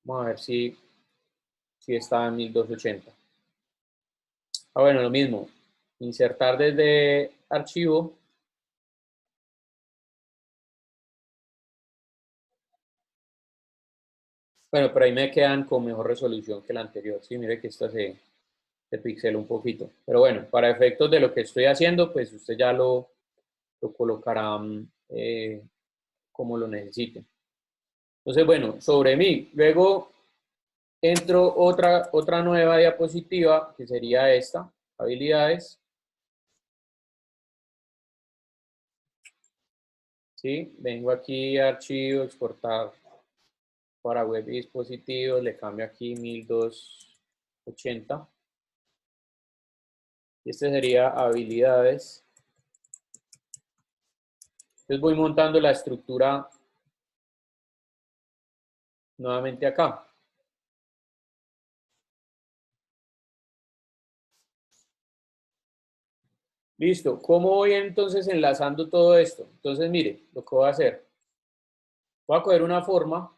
Speaker 1: Vamos a ver si está en 1280. Ah, bueno, lo mismo. Insertar desde archivo. Bueno, pero ahí me quedan con mejor resolución que la anterior. Sí, mire que esta se pixela un poquito. Pero bueno, para efectos de lo que estoy haciendo, pues usted ya lo colocará como lo necesite. Entonces, bueno, sobre mí. Luego entro otra nueva diapositiva, que sería esta, habilidades. ¿Sí? Vengo aquí, archivo, exportar para web y dispositivos, le cambio aquí 1280. Y este sería habilidades. Entonces voy montando la estructura nuevamente acá. Listo. ¿Cómo voy entonces enlazando todo esto? Entonces, mire, lo que voy a hacer. Voy a coger una forma,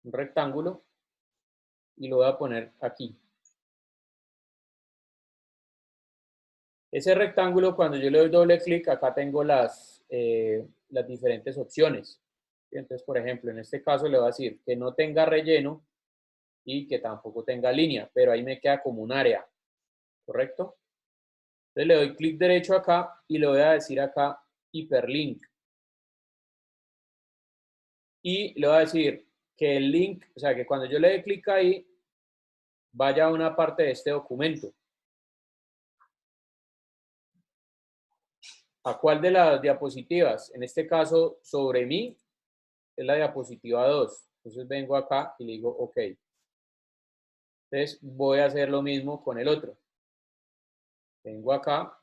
Speaker 1: un rectángulo, y lo voy a poner aquí. Ese rectángulo, cuando yo le doy doble clic, acá tengo las diferentes opciones. Entonces, por ejemplo, en este caso le voy a decir que no tenga relleno y que tampoco tenga línea, pero ahí me queda como un área, ¿correcto? Entonces le doy clic derecho acá y le voy a decir acá hiperlink. Y le voy a decir que el link, o sea, que cuando yo le dé clic ahí, vaya a una parte de este documento. ¿A cuál de las diapositivas? En este caso, sobre mí, es la diapositiva 2. Entonces vengo acá y le digo OK. Entonces voy a hacer lo mismo con el otro. Vengo acá,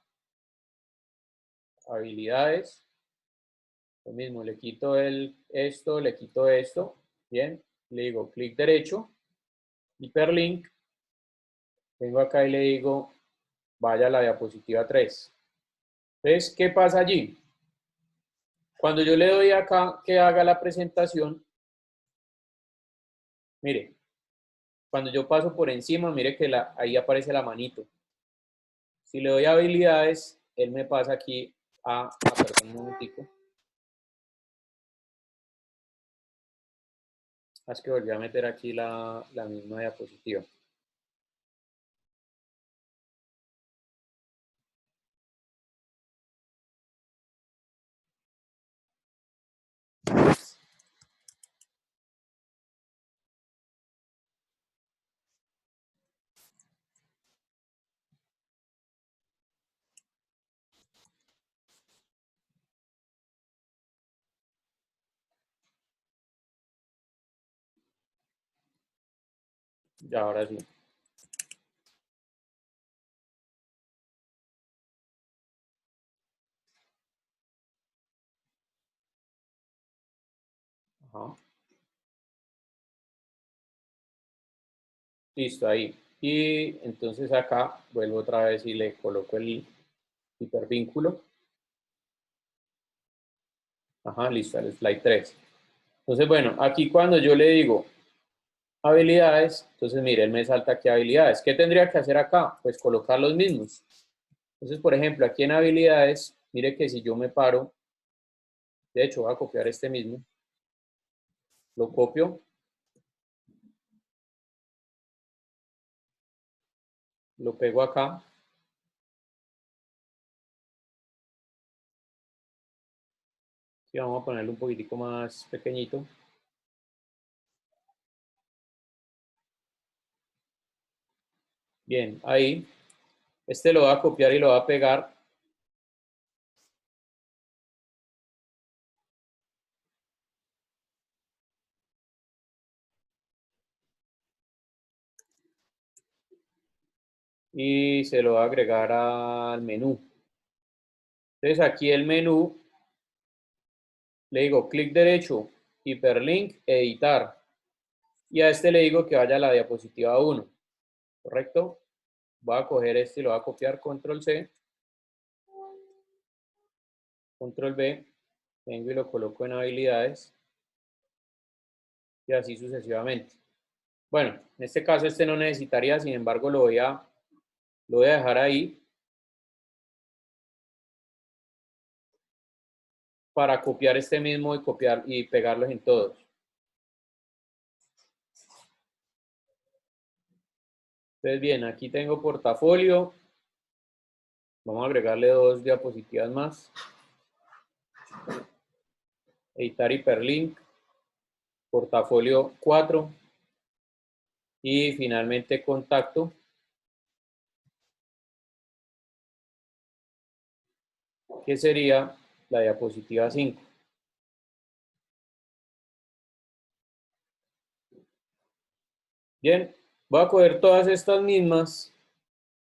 Speaker 1: habilidades, lo mismo, le quito esto, le quito esto, bien, le digo clic derecho, hiperlink, vengo acá y le digo vaya a la diapositiva 3. Entonces, ¿qué pasa allí? Cuando yo le doy acá que haga la presentación, mire, cuando yo paso por encima, mire que ahí aparece la manito. Si le doy habilidades, él me pasa aquí perdón, un momentico. Es que volví a meter aquí la misma diapositiva. Ya, ahora sí. Ajá. Listo, ahí. Y entonces acá vuelvo otra vez y le coloco el hipervínculo. Ajá, listo, el slide 3. Entonces, bueno, aquí cuando yo le digo habilidades, entonces mire, él me salta aquí habilidades. ¿Qué tendría que hacer acá? Pues colocar los mismos. Entonces, por ejemplo, aquí en habilidades, mire que si yo me paro, de hecho voy a copiar este mismo, lo copio, lo pego acá, y vamos a ponerlo un poquitico más pequeñito. Bien, ahí, este lo voy a copiar y lo voy a pegar. Y se lo voy a agregar al menú. Entonces aquí el menú, le digo clic derecho, hiperlink, editar. Y a este le digo que vaya a la diapositiva 1, ¿correcto? Voy a coger este y lo voy a copiar, control C, control V, vengo y lo coloco en habilidades y así sucesivamente. Bueno, en este caso este no necesitaría, sin embargo lo voy a dejar ahí para copiar este mismo y copiar y pegarlos en todos. Entonces bien, aquí tengo portafolio, vamos a agregarle 2 diapositivas más, editar hiperlink, portafolio 4 y finalmente contacto, que sería la diapositiva 5. Bien, voy a coger todas estas mismas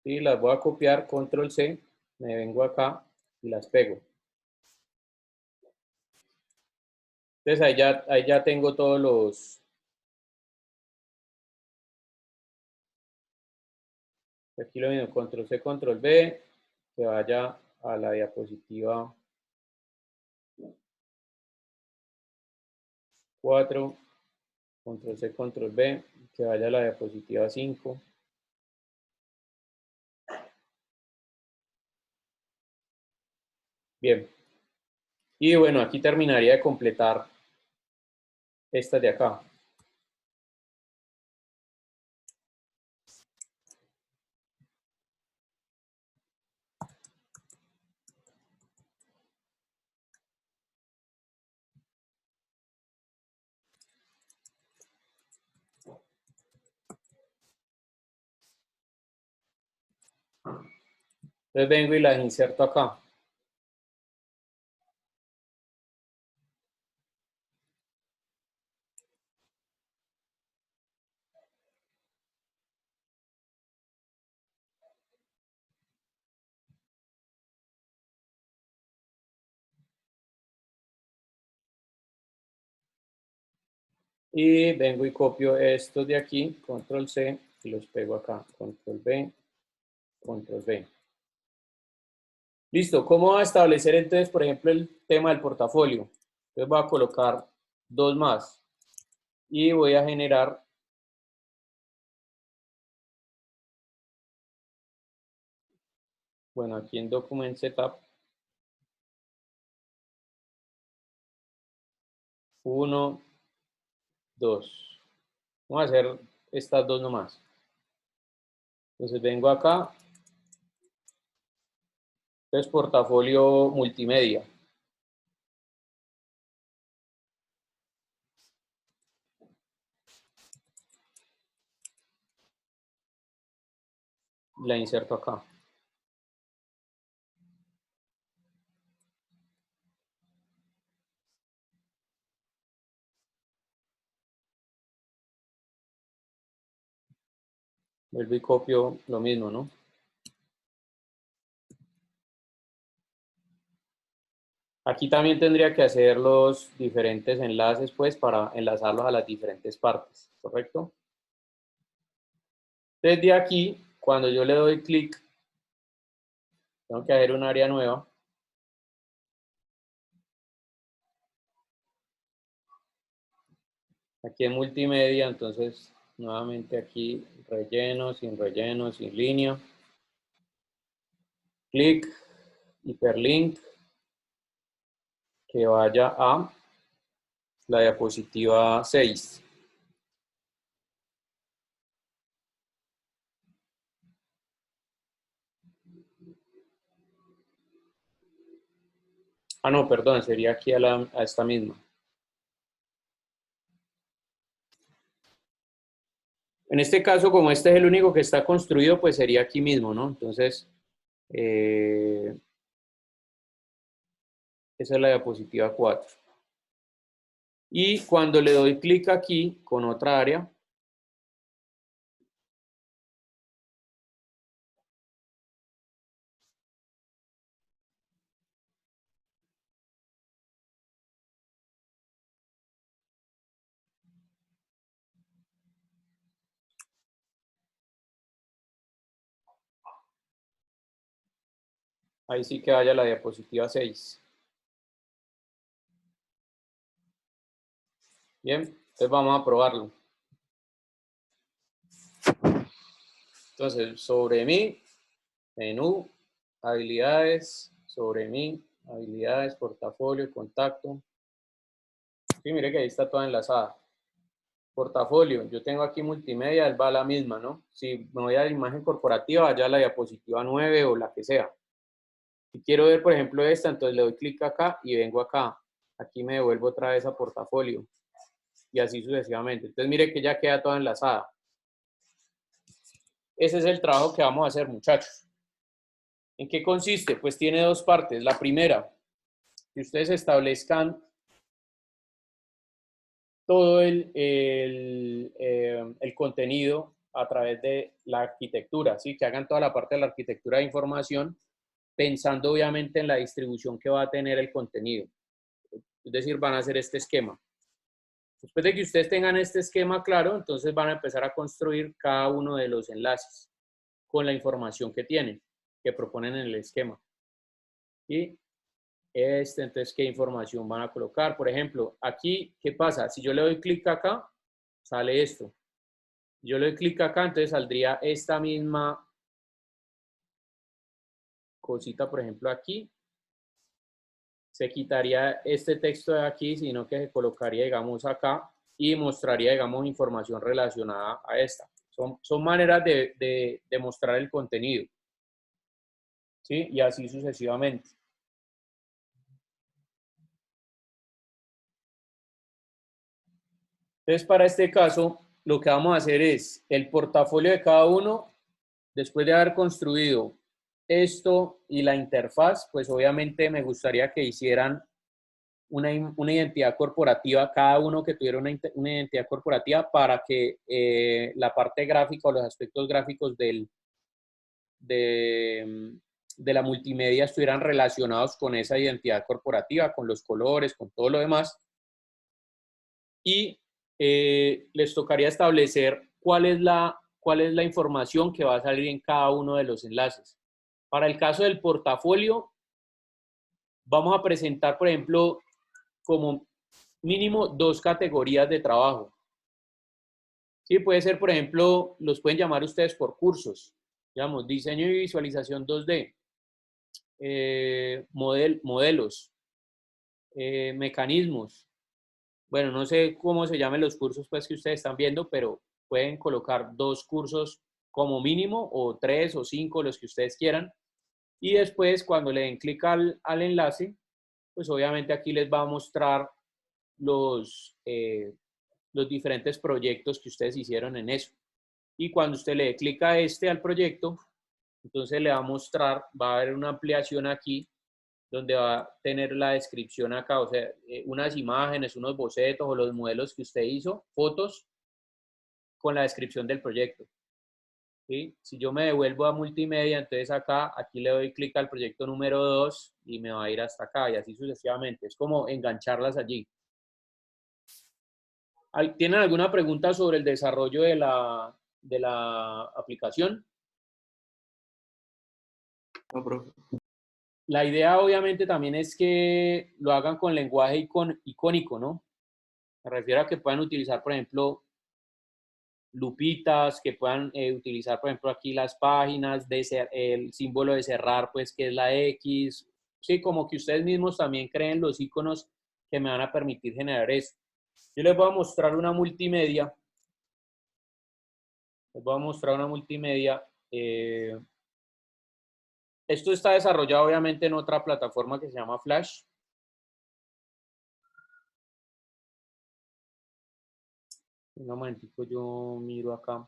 Speaker 1: y las voy a copiar, control C, me vengo acá y las pego. Entonces ahí ya tengo todos los, aquí lo mismo, control C, control V, que vaya a la diapositiva 4, control C, control V, que vaya a la diapositiva 5. Bien, y bueno, aquí terminaría de completar estas de acá. Entonces vengo y las inserto acá. Y vengo y copio estos de aquí, control C, y los pego acá, control V, control V. Listo, ¿cómo va a establecer entonces, por ejemplo, el tema del portafolio? Entonces voy a colocar 2 más y voy a generar, bueno, aquí en Document Setup, 1, 2. Vamos a hacer estas 2 nomás. Entonces vengo acá, entonces portafolio multimedia. La inserto acá. Vuelvo y copio lo mismo, ¿no? Aquí también tendría que hacer los diferentes enlaces, pues, para enlazarlos a las diferentes partes, ¿correcto? Desde aquí, cuando yo le doy clic, tengo que hacer un área nueva. Aquí en multimedia, entonces, nuevamente aquí, relleno, sin línea. Clic, hiperlink, que vaya a la diapositiva 6. Ah, no, perdón, sería aquí a esta misma. En este caso, como este es el único que está construido, pues sería aquí mismo, ¿no? Entonces, esa es la diapositiva 4. Y cuando le doy clic aquí con otra área, ahí sí que vaya la diapositiva 6. Bien, entonces vamos a probarlo. Entonces, sobre mí, menú, habilidades, sobre mí, habilidades, portafolio, contacto. Sí, mire que ahí está toda enlazada. Portafolio, yo tengo aquí multimedia, él va a la misma, ¿no? Si me voy a la imagen corporativa, vaya a la diapositiva 9 o la que sea. Si quiero ver, por ejemplo, esta, entonces le doy clic acá y vengo acá. Aquí me devuelvo otra vez a portafolio y así sucesivamente. Entonces mire que ya queda toda enlazada. Ese es el trabajo que vamos a hacer, muchachos. ¿En qué consiste? Pues tiene dos partes. La primera, que ustedes establezcan todo el contenido a través de la arquitectura, ¿sí? Que hagan toda la parte de la arquitectura de información, pensando obviamente en la distribución que va a tener el contenido. Es decir, van a hacer este esquema. Después de que ustedes tengan este esquema claro, entonces van a empezar a construir cada uno de los enlaces con la información que tienen, que proponen en el esquema. ¿Sí? Entonces, ¿qué información van a colocar? Por ejemplo, aquí, ¿qué pasa? Si yo le doy clic acá, sale esto. Yo le doy clic acá, entonces saldría esta misma cosita, por ejemplo, aquí. Se quitaría este texto de aquí, sino que se colocaría, digamos, acá y mostraría, digamos, información relacionada a esta. Son maneras de mostrar el contenido, ¿sí? Y así sucesivamente. Entonces, para este caso, lo que vamos a hacer es el portafolio de cada uno, después de haber construido esto y la interfaz, pues obviamente me gustaría que hicieran una identidad corporativa, cada uno que tuviera una identidad corporativa para que la parte gráfica o los aspectos gráficos de la multimedia estuvieran relacionados con esa identidad corporativa, con los colores, con todo lo demás. Y les tocaría establecer cuál es la información que va a salir en cada uno de los enlaces. Para el caso del portafolio, vamos a presentar, por ejemplo, como mínimo 2 categorías de trabajo. Sí, puede ser, por ejemplo, los pueden llamar ustedes por cursos. Digamos, diseño y visualización 2D, modelos, mecanismos. Bueno, no sé cómo se llaman los cursos pues, que ustedes están viendo, pero pueden colocar 2 cursos como mínimo, o 3 o 5, los que ustedes quieran. Y después, cuando le den clic al enlace, pues obviamente aquí les va a mostrar los diferentes proyectos que ustedes hicieron en eso. Y cuando usted le dé clic a al proyecto, entonces le va a mostrar, va a haber una ampliación aquí, donde va a tener la descripción acá, o sea, unas imágenes, unos bocetos o los modelos que usted hizo, fotos con la descripción del proyecto. ¿sí? Si yo me devuelvo a multimedia, entonces acá, aquí le doy clic al proyecto número 2 y me va a ir hasta acá y así sucesivamente. Es como engancharlas allí. ¿Tienen alguna pregunta sobre el desarrollo de la aplicación?
Speaker 2: No, profe.
Speaker 1: La idea obviamente también es que lo hagan con lenguaje icónico, ¿no? Me refiero a que puedan utilizar, por ejemplo, lupitas, que puedan utilizar, por ejemplo, aquí las páginas, el símbolo de cerrar, pues, que es la X. Sí, como que ustedes mismos también creen los iconos que me van a permitir generar eso. Yo les voy a mostrar una multimedia. Les voy a mostrar una multimedia. Esto está desarrollado obviamente en otra plataforma que se llama Flash. Un momentico, yo miro acá.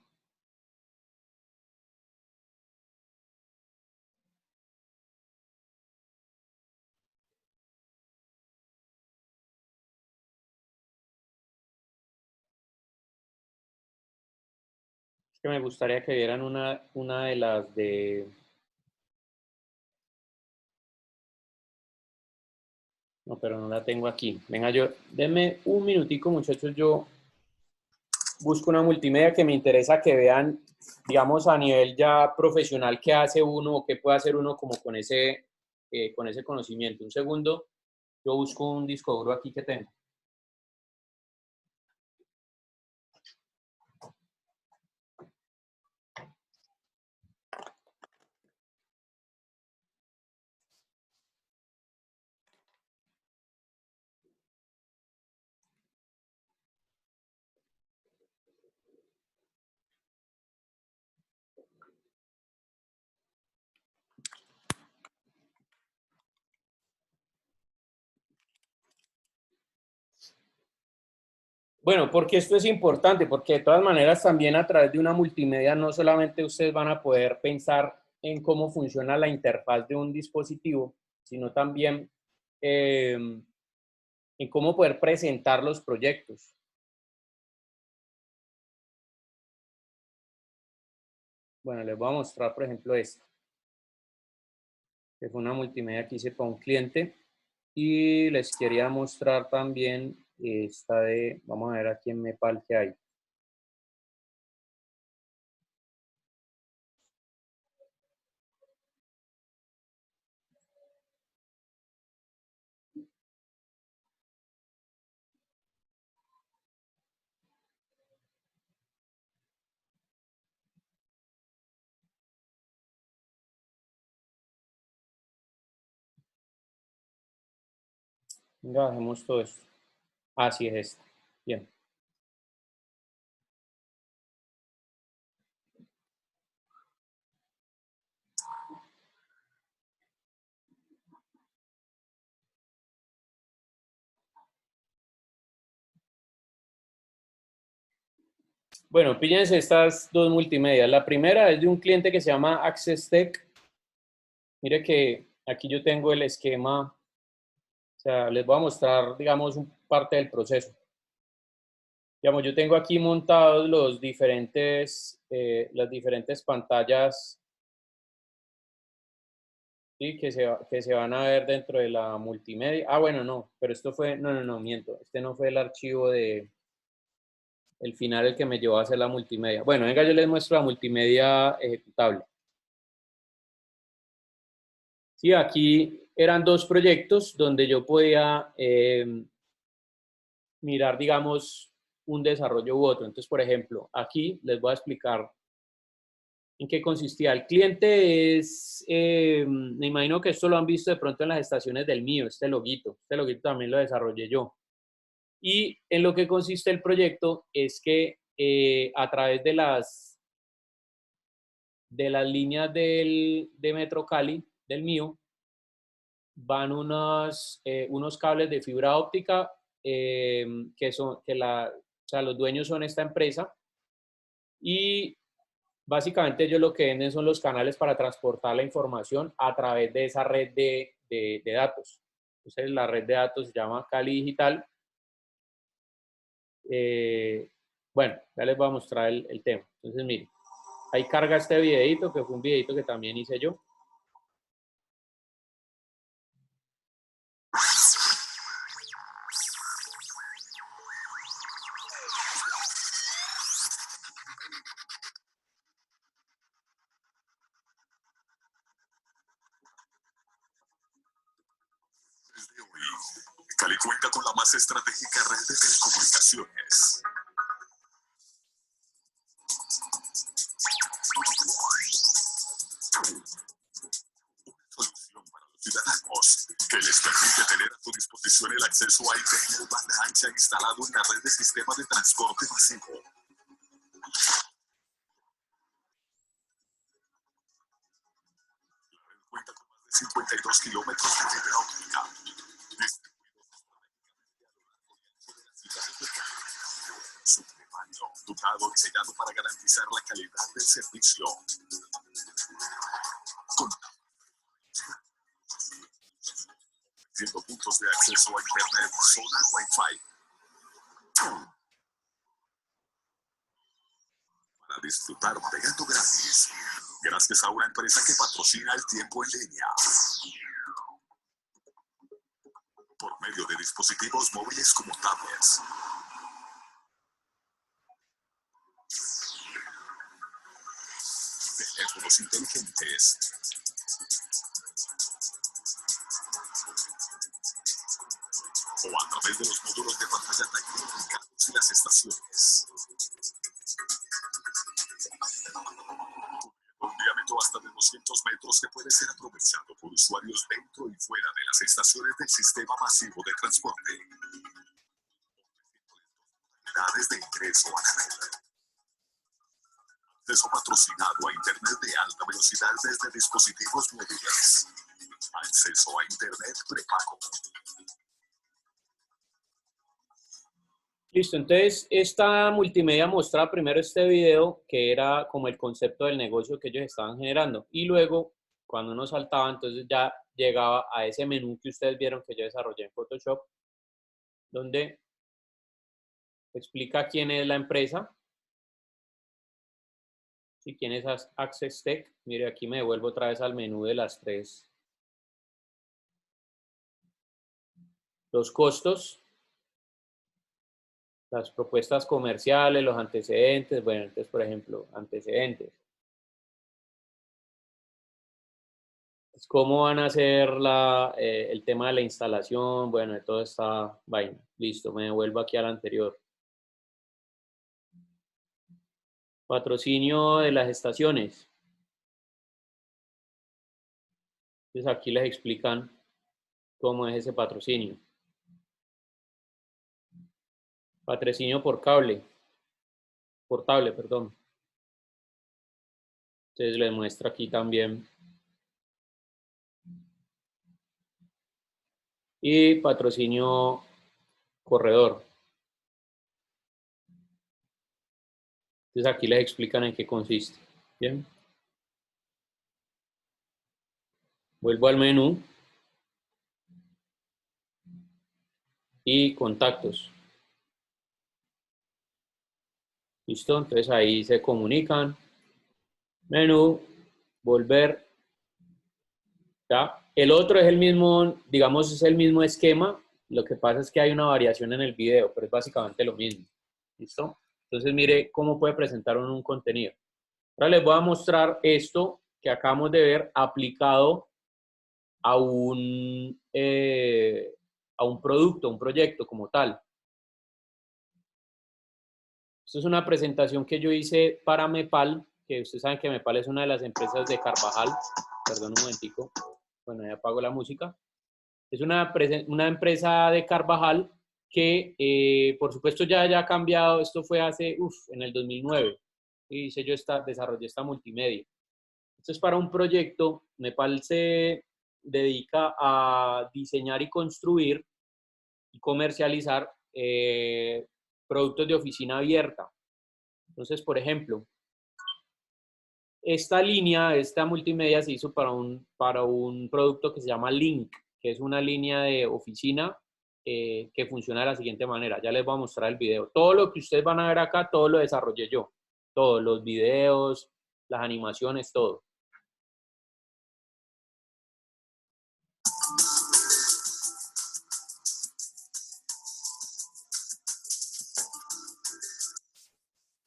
Speaker 1: Es que me gustaría que vieran una de las de... No, pero no la tengo aquí. Venga, denme un minutico, muchachos, yo busco una multimedia que me interesa que vean, digamos, a nivel ya profesional qué hace uno o qué puede hacer uno como con ese conocimiento. Un segundo, yo busco un disco duro aquí que tengo. Bueno, porque esto es importante, porque de todas maneras también a través de una multimedia no solamente ustedes van a poder pensar en cómo funciona la interfaz de un dispositivo, sino también en cómo poder presentar los proyectos. Bueno, les voy a mostrar, por ejemplo, esta, que fue una multimedia que hice para un cliente. Y les quería mostrar también esta de, vamos a ver aquí en Mepal que hay. Venga, bajemos todo esto. Así es esta. Bien. Bueno, fíjense estas dos multimedias. La primera es de un cliente que se llama Access Tech. Mire que aquí yo tengo el esquema, o sea, les voy a mostrar, digamos, parte del proceso. Digamos, yo tengo aquí montados las diferentes pantallas, ¿sí? Que se van a ver dentro de la multimedia. Ah, bueno, no, pero esto fue, no, miento. Este no fue el archivo el final el que me llevó a hacer la multimedia. Bueno, venga, yo les muestro la multimedia ejecutable. Sí, aquí eran dos proyectos donde yo podía mirar, digamos, un desarrollo u otro. Entonces, por ejemplo, aquí les voy a explicar en qué consistía. El cliente es, me imagino que esto lo han visto de pronto en las estaciones del mío, este loguito. Este loguito también lo desarrollé yo. Y en lo que consiste el proyecto es que a través de las líneas de Metro Cali, del mío, van unos cables de fibra óptica o sea, los dueños son esta empresa y básicamente ellos lo que venden son los canales para transportar la información a través de esa red de datos. Entonces la red de datos se llama Cali Digital. Bueno, ya les voy a mostrar el tema. Entonces, miren. ahí carga este videito, que fue un videito que también hice yo.
Speaker 2: Desde hoy, Cali cuenta con la más estratégica red de telecomunicaciones. Solución para los ciudadanos que les permite tener a su disposición el acceso a internet banda ancha instalado en la red de sistema de transporte masivo. La red cuenta con más de 52 kilómetros de fibra óptica, subterráneo, dotado y sellado para garantizar la calidad del servicio. Con 100 puntos de acceso a internet, zona Wi-Fi. Para disfrutar navegando gratis, gracias a una empresa que patrocina el tiempo en línea. Por medio de dispositivos móviles como tablets, teléfonos inteligentes, o a través de los módulos de pantalla táctil ubicados en las estaciones. Un diámetro hasta de 200 metros que puede ser aprovechado por usuarios dentro y fuera de las estaciones del sistema masivo de transporte. Oportunidades de ingreso a la red. Acceso patrocinado a internet de alta velocidad desde dispositivos móviles. Acceso a internet prepago.
Speaker 1: Listo, entonces esta multimedia mostraba primero este video que era como el concepto del negocio que ellos estaban generando y luego cuando uno saltaba entonces ya llegaba a ese menú que ustedes vieron que yo desarrollé en Photoshop donde explica quién es la empresa y quién es Access Tech. Mire, aquí me devuelvo otra vez al menú de las tres. Los costos, las propuestas comerciales, los antecedentes. Bueno, entonces, por ejemplo, antecedentes. ¿Cómo van a hacer el tema de la instalación? Bueno, de toda esta vaina. Listo, me devuelvo aquí al anterior. Patrocinio de las estaciones. Entonces aquí les explican cómo es ese patrocinio. Patrocinio por cable. Portable, perdón. Entonces les muestro aquí también. Y patrocinio corredor. Entonces aquí les explican en qué consiste. Bien. Vuelvo al menú. Y contactos. Listo, entonces ahí se comunican. Menú, volver. ¿Ya? El otro es el mismo, digamos, es el mismo esquema. Lo que pasa es que hay una variación en el video, pero es básicamente lo mismo. ¿Listo? Entonces mire cómo puede presentar un contenido. Ahora les voy a mostrar esto que acabamos de ver aplicado a un producto, un proyecto como tal. Esto es una presentación que yo hice para Mepal, que ustedes saben que Mepal es una de las empresas de Carvajal. Perdón un momentico. Bueno, ya apago la música. Es una empresa de Carvajal que, por supuesto, ya ha cambiado. Esto fue en el 2009. Y hice yo desarrollé esta multimedia. Esto es para un proyecto. Nepal se dedica a diseñar y construir y comercializar productos de oficina abierta. Entonces, por ejemplo, esta multimedia se hizo para un producto que se llama Link, que es una línea de oficina que funciona de la siguiente manera. Ya les voy a mostrar el video. Todo lo que ustedes van a ver acá, todo lo desarrollé yo. Todos los videos, las animaciones, todo.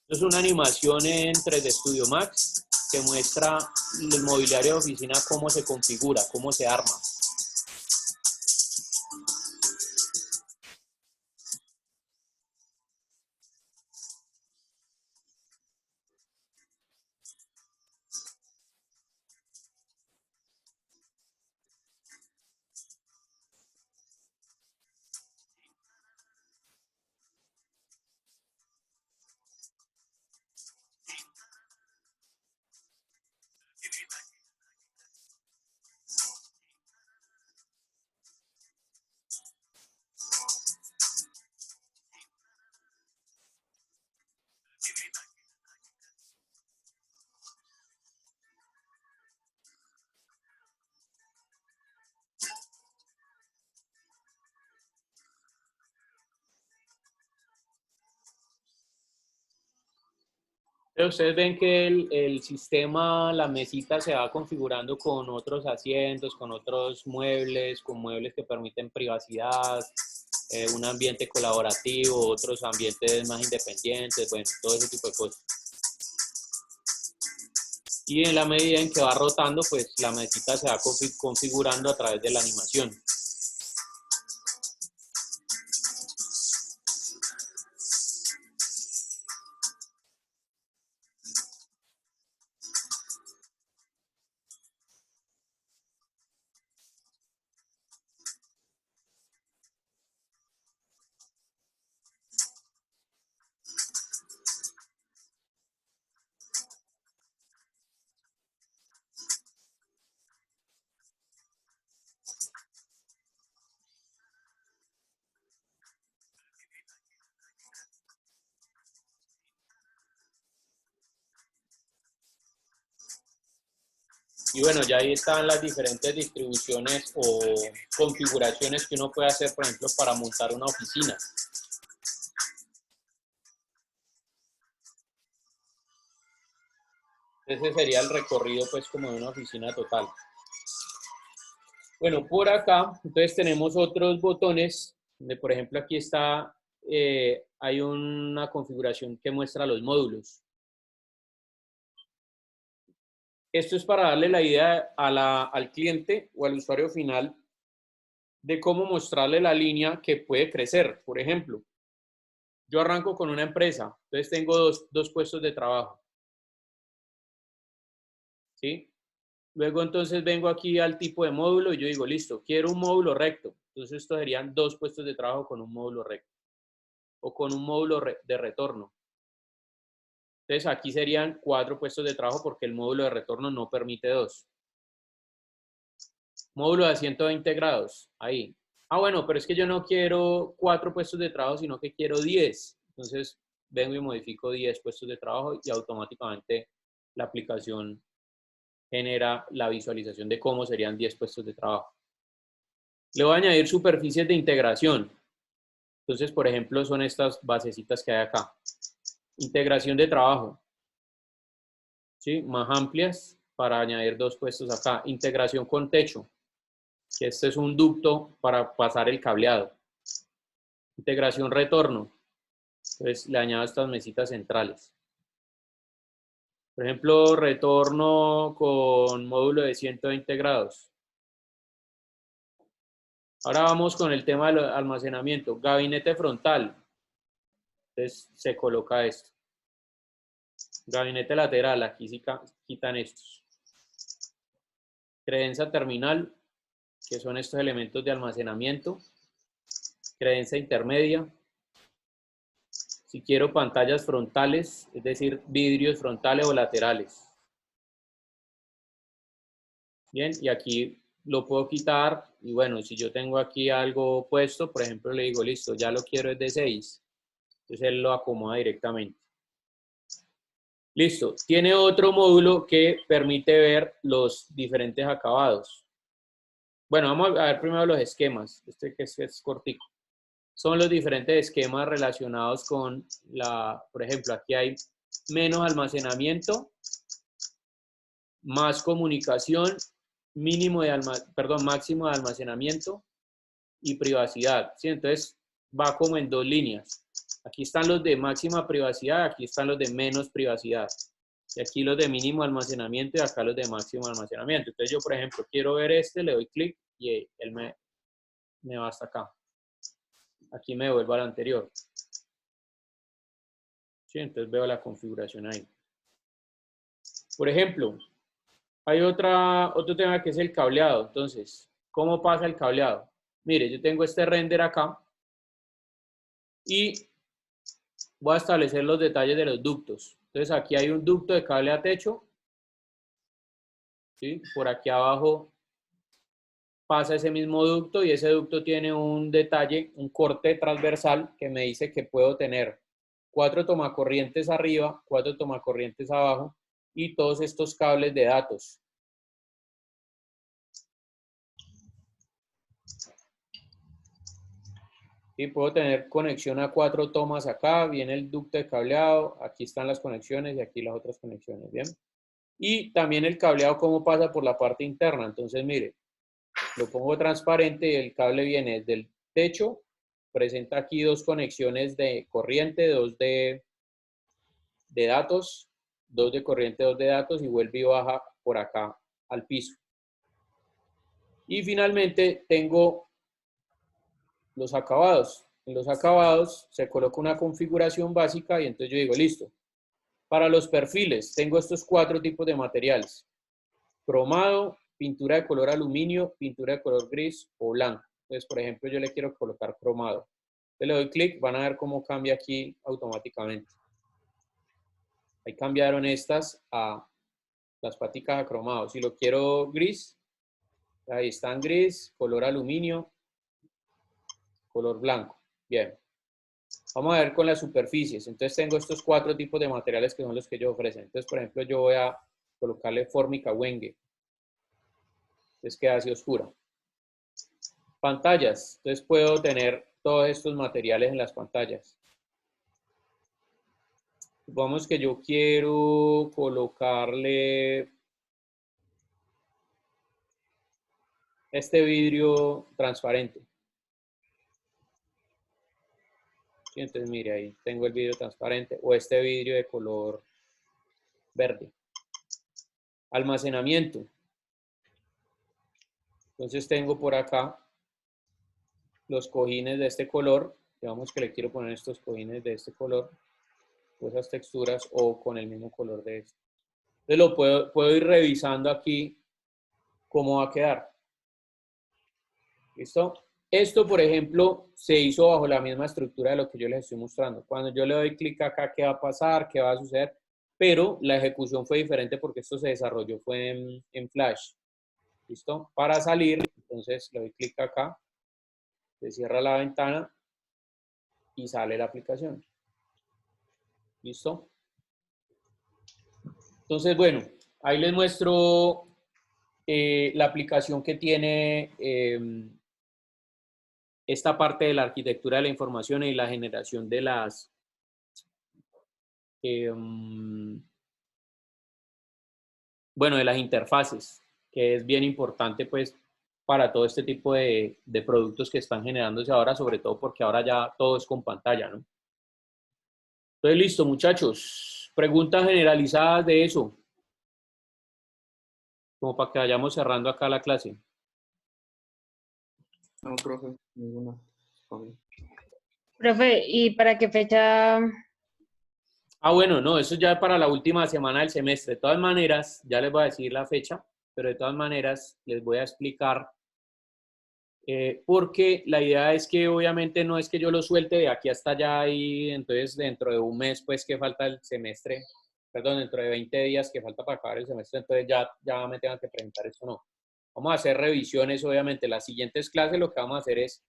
Speaker 1: Esto es una animación en 3D Studio Max que muestra el mobiliario de oficina, cómo se configura, cómo se arma. Pero ustedes ven que el sistema, la mesita se va configurando con otros asientos, con otros muebles, con muebles que permiten privacidad, un ambiente colaborativo, otros ambientes más independientes, bueno, todo ese tipo de cosas. Y en la medida en que va rotando, pues la mesita se va configurando a través de la animación. Y bueno, ya ahí están las diferentes distribuciones o configuraciones que uno puede hacer, por ejemplo, para montar una oficina. Ese sería el recorrido, pues, como de una oficina total. Bueno, por acá, entonces tenemos otros botones, donde, por ejemplo, aquí está, hay una configuración que muestra los módulos. Esto es para darle la idea al cliente o al usuario final de cómo mostrarle la línea que puede crecer. Por ejemplo, yo arranco con una empresa, entonces tengo dos puestos de trabajo. ¿Sí? Luego entonces vengo aquí al tipo de módulo y yo digo, listo, quiero un módulo recto. Entonces estos serían 2 puestos de trabajo con un módulo recto o con un módulo de retorno. Entonces aquí serían 4 puestos de trabajo porque el módulo de retorno no permite 2. Módulo de 120 grados, ahí. Ah, bueno, pero es que yo no quiero 4 puestos de trabajo, sino que quiero 10. Entonces vengo y modifico 10 puestos de trabajo y automáticamente la aplicación genera la visualización de cómo serían 10 puestos de trabajo. Le voy a añadir superficies de integración. Entonces, por ejemplo, son estas basecitas que hay acá. Integración de trabajo. ¿Sí? Más amplias para añadir 2 puestos acá. Integración con techo, que este es un ducto para pasar el cableado. Integración retorno. Entonces, le añado estas mesitas centrales. Por ejemplo, retorno con módulo de 120 grados. Ahora vamos con el tema del almacenamiento. Gabinete frontal. Entonces, se coloca esto. Gabinete lateral, aquí sí quitan estos. Credenza terminal, que son estos elementos de almacenamiento. Credenza intermedia. Si quiero pantallas frontales, es decir, vidrios frontales o laterales. Bien, y aquí lo puedo quitar. Y bueno, si yo tengo aquí algo puesto, por ejemplo, le digo, listo, ya lo quiero es de 6. Entonces él lo acomoda directamente. Listo, tiene otro módulo que permite ver los diferentes acabados. Bueno, vamos a ver primero los esquemas, este que es cortico. Son los diferentes esquemas relacionados con por ejemplo, aquí hay menos almacenamiento más comunicación, máximo de almacenamiento y privacidad, ¿sí? Entonces va como en dos líneas. Aquí están los de máxima privacidad, aquí están los de menos privacidad. Y aquí los de mínimo almacenamiento y acá los de máximo almacenamiento. Entonces yo, por ejemplo, quiero ver este, le doy clic y él me va hasta acá. Aquí me devuelvo al anterior. ¿Sí? Entonces veo la configuración ahí. Por ejemplo, hay otro tema que es el cableado. Entonces, ¿cómo pasa el cableado? Mire, yo tengo este render acá y voy a establecer los detalles de los ductos. Entonces, aquí hay un ducto de cable a techo. ¿Sí? Por aquí abajo pasa ese mismo ducto y ese ducto tiene un detalle, un corte transversal que me dice que puedo tener 4 tomacorrientes arriba, 4 tomacorrientes abajo y todos estos cables de datos. Y puedo tener conexión a 4 tomas acá, viene el ducto de cableado, aquí están las conexiones y aquí las otras conexiones, ¿bien? Y también el cableado cómo pasa por la parte interna. Entonces, mire, lo pongo transparente y el cable viene desde el techo, presenta aquí 2 conexiones de corriente, 2 de datos, 2 de corriente, 2 de datos y vuelve y baja por acá al piso. Y finalmente tengo los acabados. En los acabados se coloca una configuración básica y entonces yo digo, listo. Para los perfiles tengo estos 4 tipos de materiales. Cromado, pintura de color aluminio, pintura de color gris o blanco. Entonces, por ejemplo, yo le quiero colocar cromado. Entonces le doy clic, van a ver cómo cambia aquí automáticamente. Ahí cambiaron estas a las paticas a cromado. Si lo quiero gris, ahí están gris, color aluminio, color blanco. Bien. Vamos a ver con las superficies. Entonces tengo estos 4 tipos de materiales que son los que ellos ofrecen. Entonces, por ejemplo, yo voy a colocarle fórmica Wenge. Entonces queda así oscura. Pantallas. Entonces puedo tener todos estos materiales en las pantallas. Supongamos que yo quiero colocarle este vidrio transparente. ¿Sí? Entonces mire, ahí tengo el vidrio transparente o este vidrio de color verde. Almacenamiento. Entonces tengo por acá los cojines de este color. Digamos que le quiero poner estos cojines de este color, o esas texturas, o con el mismo color de este. Entonces lo puedo ir revisando aquí cómo va a quedar. ¿Listo? Esto, por ejemplo, se hizo bajo la misma estructura de lo que yo les estoy mostrando. Cuando yo le doy clic acá, ¿qué va a pasar? ¿Qué va a suceder? Pero la ejecución fue diferente porque esto se desarrolló fue en Flash. ¿Listo? Para salir, entonces le doy clic acá, se cierra la ventana y sale la aplicación. ¿Listo? Entonces, bueno, ahí les muestro la aplicación que tiene esta parte de la arquitectura de la información y la generación de las bueno, de las interfaces, que es bien importante pues para todo este tipo de productos que están generándose ahora, sobre todo porque ahora ya todo es con pantalla, ¿no? Entonces, listo, muchachos. Preguntas generalizadas de eso, como para que vayamos cerrando acá la clase.
Speaker 3: No, profe, ninguna.
Speaker 4: Profe, ¿y para qué fecha?
Speaker 1: Ah, bueno, no, eso ya es para la última semana del semestre. De todas maneras, ya les voy a decir la fecha, pero de todas maneras les voy a explicar porque la idea es que obviamente no es que yo lo suelte de aquí hasta allá y entonces dentro de un mes pues que falta el semestre, perdón, dentro de 20 días que falta para acabar el semestre, entonces ya me tengan que presentar eso, no. Vamos a hacer revisiones, obviamente. Las siguientes clases lo que vamos a hacer es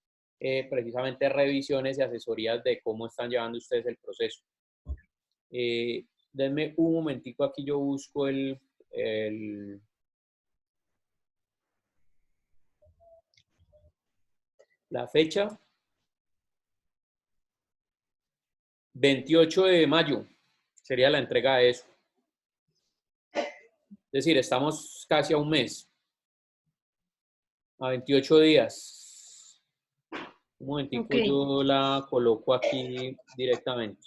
Speaker 1: precisamente revisiones y asesorías de cómo están llevando ustedes el proceso. Denme un momentico, aquí yo busco la fecha. 28 de mayo sería la entrega de eso. decir, estamos casi a un mes, a 28 días. Un momentico,
Speaker 4: Ok.
Speaker 1: yo la coloco aquí directamente.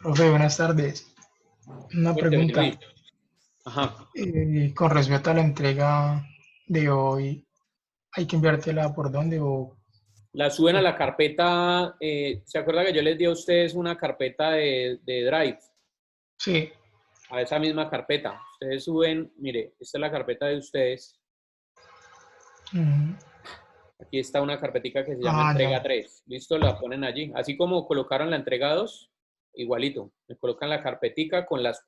Speaker 3: Profe, buenas tardes. Una
Speaker 1: Cuénteme,
Speaker 3: pregunta.
Speaker 1: Luis. Ajá.
Speaker 3: Con respecto a la entrega de hoy, ¿hay que enviártela por dónde o
Speaker 1: La suben a la carpeta, ¿se acuerda que yo les di a ustedes una carpeta de Drive?
Speaker 3: sí?
Speaker 1: A esa misma carpeta. Ustedes suben, mire, esta es la carpeta de ustedes.
Speaker 3: Mm,
Speaker 1: Aquí está una carpetica que se llama
Speaker 3: ya.
Speaker 1: entrega 3. ¿Listo? La ponen allí. Así como colocaron la entrega 2, igualito. Me colocan la carpetica con las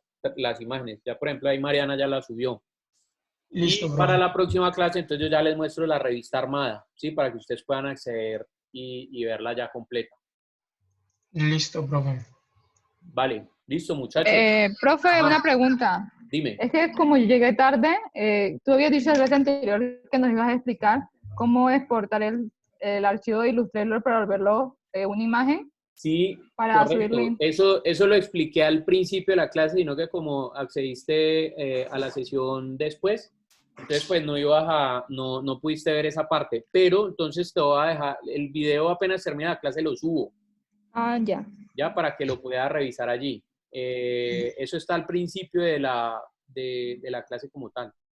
Speaker 1: imágenes. Ya, por ejemplo, ahí Mariana ya la subió.
Speaker 3: Listo,
Speaker 1: Y para
Speaker 3: profe.
Speaker 1: la próxima clase, entonces yo ya les muestro la revista armada, ¿sí? Para que ustedes puedan acceder y verla ya completa.
Speaker 3: Listo, profe.
Speaker 1: Vale. Listo, muchachos.
Speaker 5: Profe,
Speaker 1: Ajá.
Speaker 5: una pregunta.
Speaker 1: Dime.
Speaker 5: Es que como yo llegué tarde, tú habías dicho la vez anterior que nos ibas a explicar cómo exportar el archivo de Illustrator para volverlo una imagen
Speaker 1: Sí,
Speaker 5: para
Speaker 1: correcto.
Speaker 5: subirle.
Speaker 1: Eso lo expliqué al principio de la clase, sino que como accediste a la sesión después, entonces pues no pudiste ver esa parte. Pero entonces te voy a dejar, el video apenas termina la clase lo subo,
Speaker 5: Ah, ya.
Speaker 1: ya para que lo puedas revisar allí. Eso está al principio de la clase como tal.